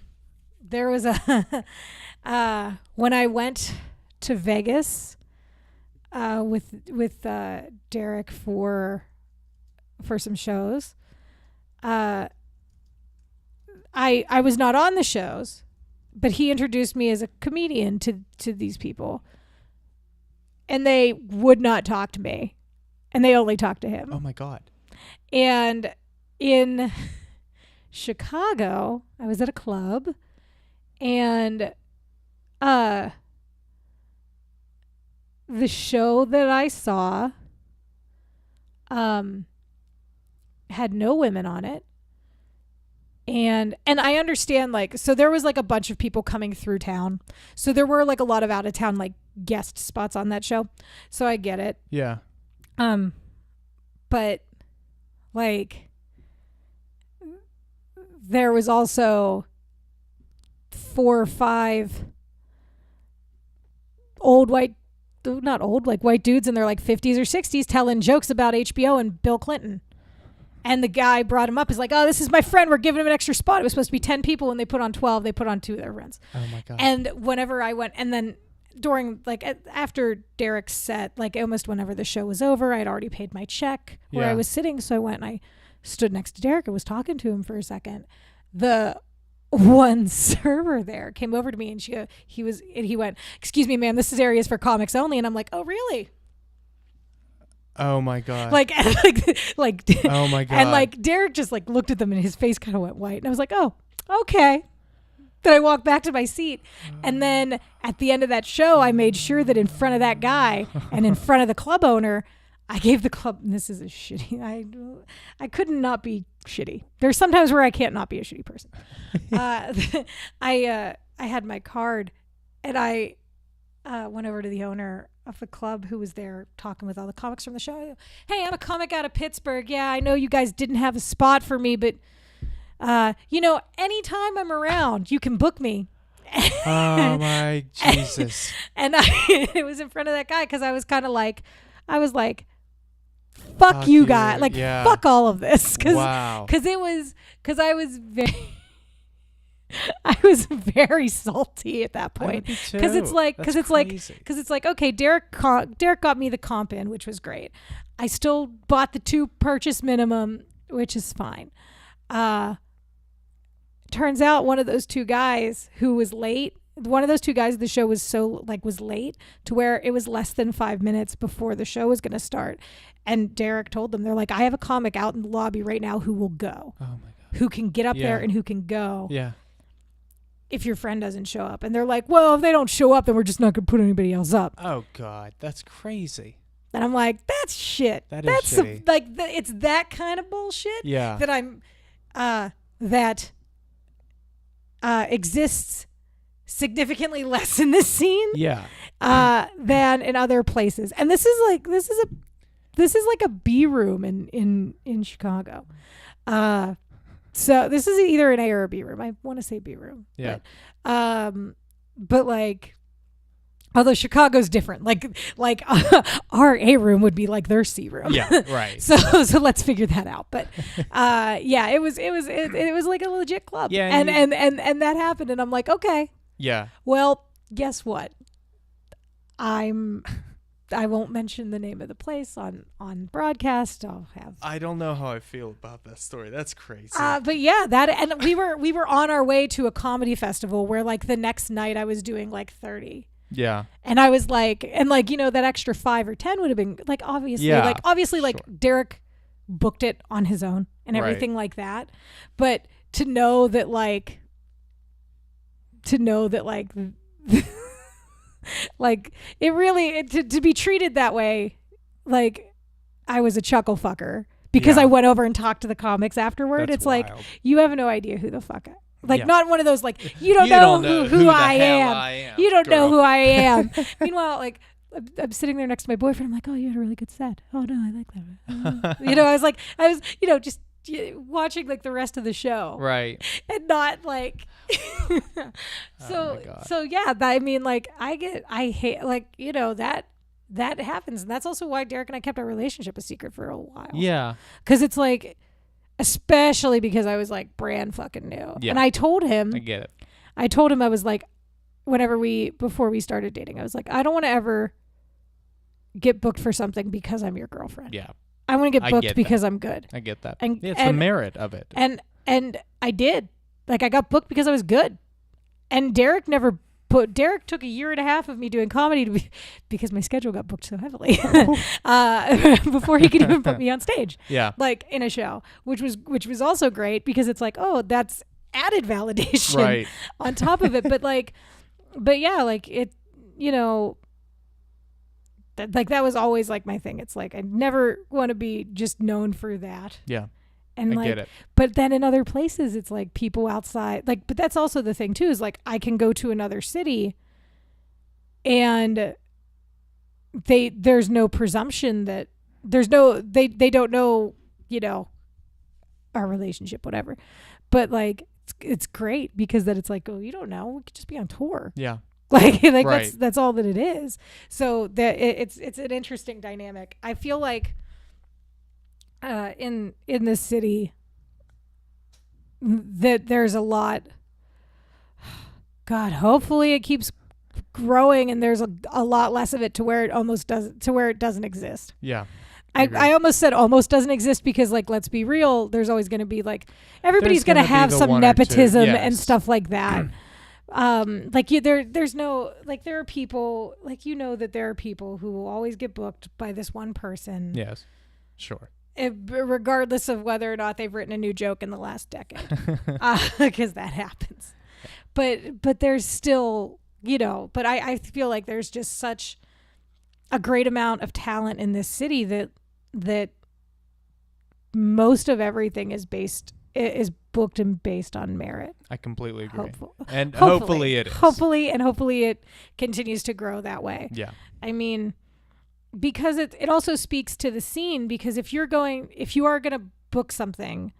when I went to Vegas with Derek for some shows. I was not on the shows, but he introduced me as a comedian to these people. And they would not talk to me. And they only talked to him. Oh, my God. And in Chicago, I was at a club. And the show that I saw had no women on it. And I understand, like, so there was like a bunch of people coming through town. So there were like a lot of out of town, like, guest spots on that show. So I get it. Yeah. But like there was also 4 or 5 white dudes in their like 50s or 60s telling jokes about HBO and Bill Clinton. And the guy brought him up. He's like, oh, this is my friend. We're giving him an extra spot. It was supposed to be 10 people, and they put on 12. They put on 2 of their friends. Oh, my God. And whenever I went, and then during, like, after Derek's set, like, almost whenever the show was over, I had already paid my check where I was sitting. So I went and I stood next to Derek and was talking to him for a second. The one server there came over to me, and he went, excuse me, ma'am, this is areas for comics only. And I'm like, oh, really? Oh my God. Like, oh my God. And like Derek just like looked at them and his face kind of went white. And I was like, oh, okay. Then I walked back to my seat. And then at the end of that show, I made sure that in front of that guy and in front of the club owner, I gave the club, and this is a shitty, I couldn't not be shitty. There's sometimes where I can't not be a shitty person. I had my card, and I went over to the owner of the club who was there talking with all the comics from the show. Hey, I'm a comic out of Pittsburgh. Yeah, I know you guys didn't have a spot for me, but anytime I'm around, you can book me. Oh my Jesus. And it was in front of that guy because I was like, fuck you guys. Like, fuck all of this. Wow. Because I was very salty at that point because it's like okay, Derek got me the comp in, which was great. I still bought the 2 purchase minimum which is fine. Turns out one of those two guys who was late, one of those two guys, the show was was late to where it was less than 5 minutes before the show was going to start. And Derek told them, they're like, I have a comic out in the lobby right now who will go. Oh my God. Who can get up Yeah. there and who can go Yeah. if your friend doesn't show up. And they're like, well, if they don't show up, then we're just not going to put anybody else up. Oh God, that's crazy. And I'm like, that's shit. That is That's shitty. it's that kind of bullshit Yeah. that I'm that exists significantly less in this scene Yeah. than in other places. And this is like a B room in Chicago. So this is either an A or a B room. I want to say B room. Yeah. But like, although Chicago's different, like our A room would be like their C room. Yeah. Right. So let's figure that out. But yeah, it was like a legit club. Yeah, and that happened, and I'm like, okay, Yeah. well, guess what? I won't mention the name of the place on broadcast. I'll have. I don't know how I feel about that story. That's crazy. But yeah, and we were on our way to a comedy festival where like the next night I was doing like 30. yeah. And I was like, that extra 5 or 10 would have been like, obviously, Yeah, like sure. Derek booked it on his own and Right. everything like that. But to know that like it really, to be treated that way, like I was a chuckle fucker because Yeah. I went over and talked to the comics afterward. That's it's like, wild. you have no idea who the fuck Yeah. not one of those like, you don't You know don't know who who the I hell am. I am, You don't know girl. who I am. Meanwhile, like I'm sitting there next to my boyfriend. I'm like, oh, you had a really good set. Oh no, I like that. I was just watching like the rest of the show, Right. and not like. Oh my God. So yeah, I mean, like I hate like that happens, and that's also why Derek and I kept our relationship a secret for a while. Yeah. Because it's like, especially because I was like brand fucking new, Yeah. and I told him, I get it. I was like, before we started dating, I was like, I don't want to ever get booked for something because I'm your girlfriend. Yeah. I want to get I booked get because I'm good. I get that. And- Yeah, it's the and- merit of it. And I did. Like I got booked because I was good. And Derek took a year and a half of me doing comedy because my schedule got booked so heavily before he could even put me on stage, Yeah. like in a show, which was also great because it's like, oh, that's added validation Right. on top of it. But yeah, like it, that was always like my thing. It's like I never want to be just known for that. Yeah. And I like, get it. but then in other places, it's like people outside, like, but that's also the thing too, is like, I can go to another city and there's no presumption that they don't know, our relationship, whatever. But like, it's great because then it's like, oh, you don't know, we could just be on tour. Yeah. Like Right. that's all that it is. So that it's an interesting dynamic. I feel like in this city that there's a lot. God, hopefully it keeps growing and there's a lot less of it to where it doesn't exist. Yeah. I almost said almost doesn't exist because, like, let's be real, there's always going to be like everybody's going to be have the some one or two. nepotism and Yes. stuff like that. There's no, like, there are people, like, that there are people who will always get booked by this one person, Yes. Sure. regardless of whether or not they've written a new joke in the last decade, because that happens. But there's still, but I feel like there's just such a great amount of talent in this city that most of everything is booked and based on merit. I completely agree. And hopefully it is. Hopefully it continues to grow that way. Yeah. I mean, because it also speaks to the scene, because if you are going to book something,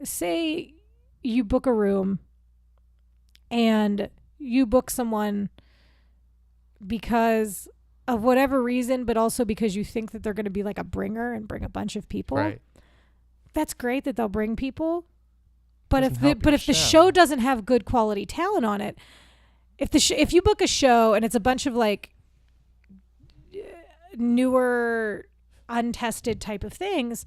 say you book a room and you book someone because of whatever reason, but also because you think that they're going to be like a bringer and bring a bunch of people. Right. That's great that they'll bring people. But Doesn't help your if the show. show doesn't have good quality talent on it, if you book a show and it's a bunch of like newer, untested type of things,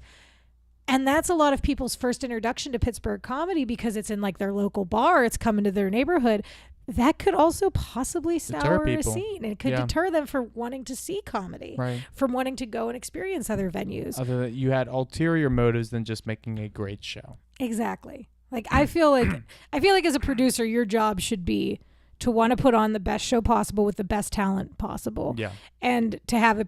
And that's a lot of people's first introduction to Pittsburgh comedy because it's in like their local bar. It's coming to their neighborhood. That could also possibly sour a scene. It could deter them from wanting to see comedy, from wanting to go and experience other venues. Other than you had ulterior motives than just making a great show. Exactly. Like I feel like as a producer, your job should be to want to put on the best show possible with the best talent possible. Yeah. And to have it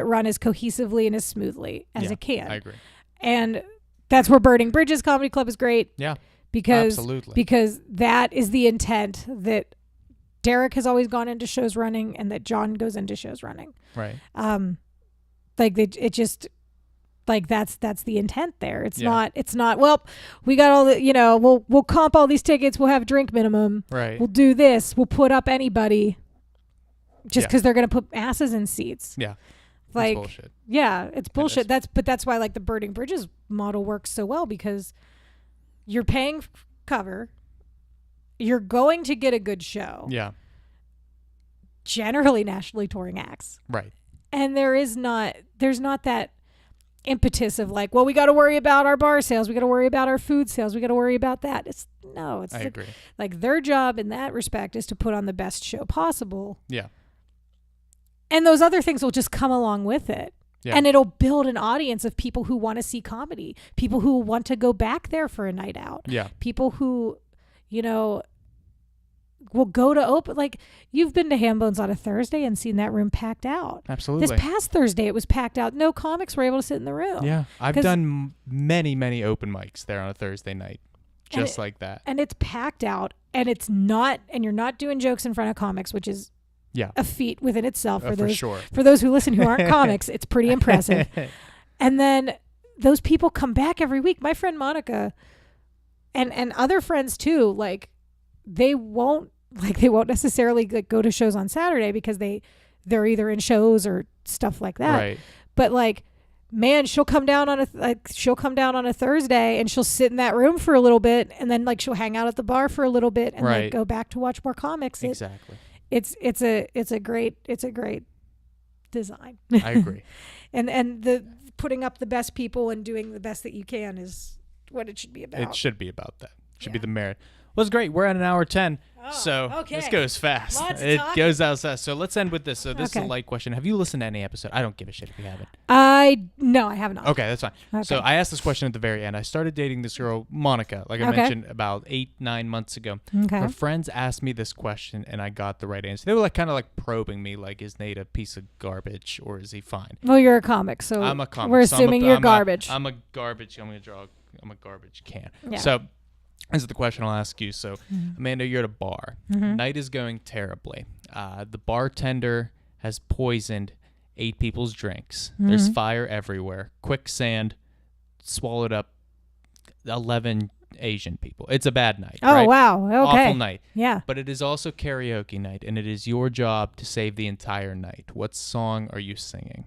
run as cohesively and as smoothly as it can. I agree. And that's where Burning Bridges Comedy Club is great. Yeah. Absolutely. Because that is the intent that Derek has always gone into shows running and that John goes into shows running. Right. That's the intent there. It's not, well, we got all the, we'll comp all these tickets. We'll have drink minimum. Right. We'll do this. We'll put up anybody just because they're going to put asses in seats. Yeah. Like, it's bullshit. Yeah, it's bullshit. That's why like the Burning Bridges model works so well because you're paying cover. You're going to get a good show. Yeah. Generally nationally touring acts. Right. And there's not that impetus of like, well, we got to worry about our bar sales. We got to worry about our food sales. We got to worry about that. I agree. Like their job in that respect is to put on the best show possible. Yeah. And those other things will just come along with it. Yeah. And it'll build an audience of people who want to see comedy, people who want to go back there for a night out. Yeah. People who, will go to open. Like you've been to Hambones on a Thursday and seen that room packed out. Absolutely. This past Thursday, it was packed out. No comics were able to sit in the room. Yeah. I've done many, many open mics there on a Thursday night. Just like that. And it's packed out and you're not doing jokes in front of comics, which is a feat within itself for those who listen who aren't comics. It's pretty impressive. And then those people come back every week. My friend Monica and other friends too, like they won't necessarily like go to shows on Saturday because they're either in shows or stuff like that. Right. But like, man, she'll come down on a Thursday and she'll sit in that room for a little bit and then like she'll hang out at the bar for a little bit and like go back to watch more comics. Exactly. It's a great design. I agree. and the putting up the best people and doing the best that you can is what it should be about. It should be about that. It should be the merit. Well, it's great. We're at an hour 10. So this goes fast. It goes out fast. So let's end with this. So this is a light question. Have you listened to any episode? I don't give a shit if you haven't. No, I have not. Okay, that's fine. Okay. So I asked this question at the very end. I started dating this girl, Monica, like I mentioned about 8-9 months ago. Okay. Her friends asked me this question and I got the right answer. They were like kind of like probing me, like, is Nate a piece of garbage or is he fine? Well, you're a comic, so I'm a comic. we're assuming you're garbage. I'm a garbage. I'm a garbage can. Yeah. So this is the question I'll ask you. So, Amanda, you're at a bar. Night is going terribly. The bartender has poisoned 8 people's drinks. There's fire everywhere. Quicksand swallowed up 11 Asian people. It's a bad night. Oh, right? wow. Okay. Awful night. Yeah. But it is also karaoke night, and it is your job to save the entire night. What song are you singing?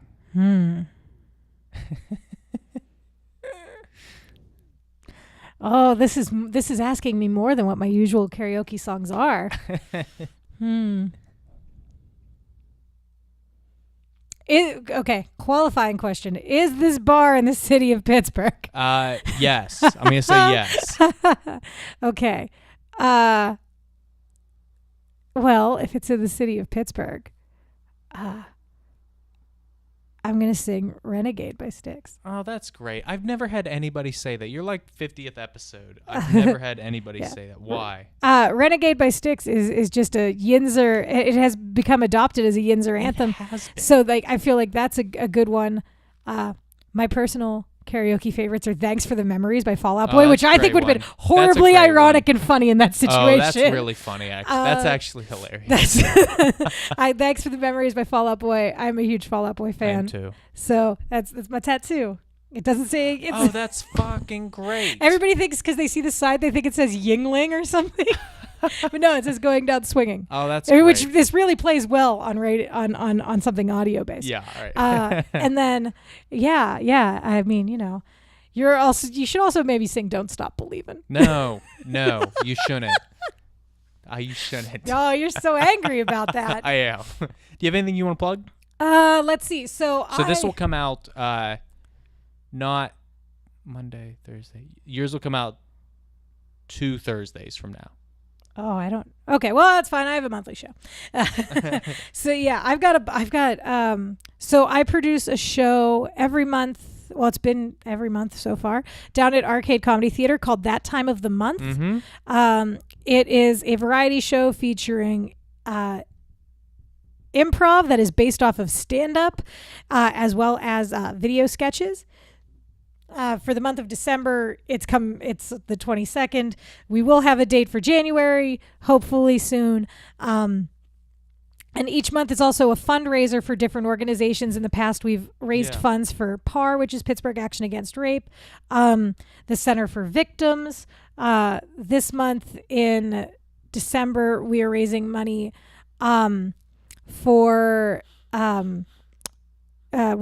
Oh, this is asking me more than what my usual karaoke songs are. Okay, qualifying question. Is this bar in the city of Pittsburgh? Yes. I'm going to say yes. Okay. Well, if it's in the city of Pittsburgh, I'm going to sing Renegade by Styx. Oh, that's great. I've never had anybody say that. You're like 50th episode. I've never had anybody say that. Why? Renegade by Styx is just a Yinzer. It has become adopted as a Yinzer anthem. It has been. So like I feel like that's a good one. My personal karaoke favorites are Thanks for the Memories by Fall Out Boy, which I think would have been horribly ironic and funny in that situation. Oh, that's really funny, actually. That's actually hilarious. Thanks for the Memories by Fall Out Boy. I'm a huge Fall Out Boy fan. I am too. So that's my tattoo. It doesn't say... Oh, that's fucking great. Everybody thinks because they see the side, they think it says Yingling or something. But no, it says Going Down Swinging. Oh, that's great. Which this really plays well on something audio based. Yeah, all right. And then, yeah. I mean, you should also maybe sing Don't Stop Believin'. No, you shouldn't. You shouldn't. Oh, you're so angry about that. I am. Do you have anything you want to plug? Let's see. So this will come out not Monday, Thursday. Yours will come out 2 Thursdays from now. Oh, I don't. Okay, well that's fine. I have a monthly show. So yeah, so I produce a show every month. Well, it's been every month so far down at Arcade Comedy Theater called That Time of the Month. Mm-hmm. It is a variety show featuring improv that is based off of stand-up, as well as video sketches. For the month of December, it's the 22nd. We will have a date for January, hopefully soon. And each month is also a fundraiser for different organizations. In the past, we've raised funds for PAR, which is Pittsburgh Action Against Rape, the Center for Victims. This month in December, we are raising money for we're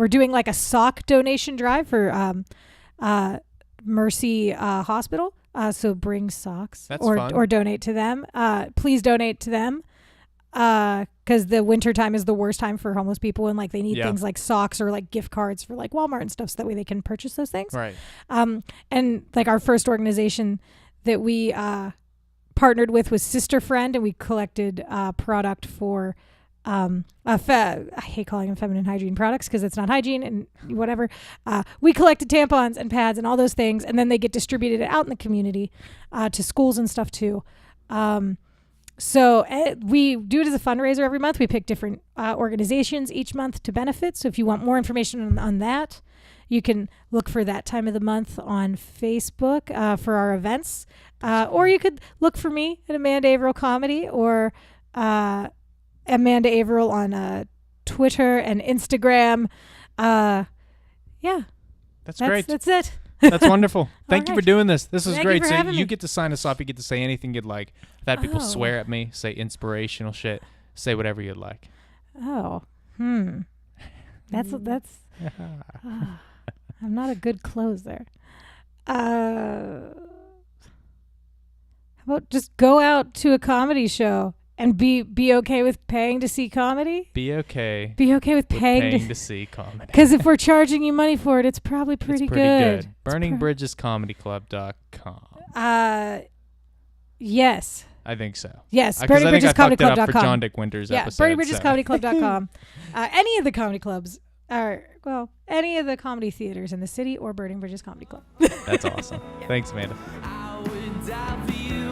doing like a sock donation drive for Mercy Hospital. So bring socks. That's fun. Or donate to them. Please donate to them. Because the winter time is the worst time for homeless people, and like they need things like socks or like gift cards for like Walmart and stuff, so that way they can purchase those things. Right. And like our first organization that we partnered with was Sister Friend, and we collected product for I hate calling them feminine hygiene products because it's not hygiene and whatever. We collected tampons and pads and all those things, and then they get distributed out in the community to schools and stuff too. So we do it as a fundraiser every month. We pick different organizations each month to benefit. So if you want more information on that, you can look for That Time of the Month on Facebook for our events. Or you could look for me at Amanda Averell Comedy, or Amanda Averell on Twitter and Instagram. That's great. That's it. That's wonderful. Thank you right. for doing this. This is Thank great. you for So having you me. get to sign us off. You get to say anything you'd like. I've had people swear at me, say inspirational shit, say whatever you'd like. Oh, that's I'm not a good closer. How about just go out to a comedy show and be okay with paying to see comedy? Be okay. Be okay with paying to see comedy. Because if we're charging you money for it, it's probably pretty good. BurningBridgesComedyClub.com. Yes. I think so. Yes, Because I think I fucked it up for BurningBridgesComedyClub.com. John Dick Winter's Yeah, episode. BurningBridgesComedyClub.com. Any of the comedy clubs any of the comedy theaters in the city, or Burning Bridges Comedy Club. That's awesome. Thanks, Amanda. I would die for you.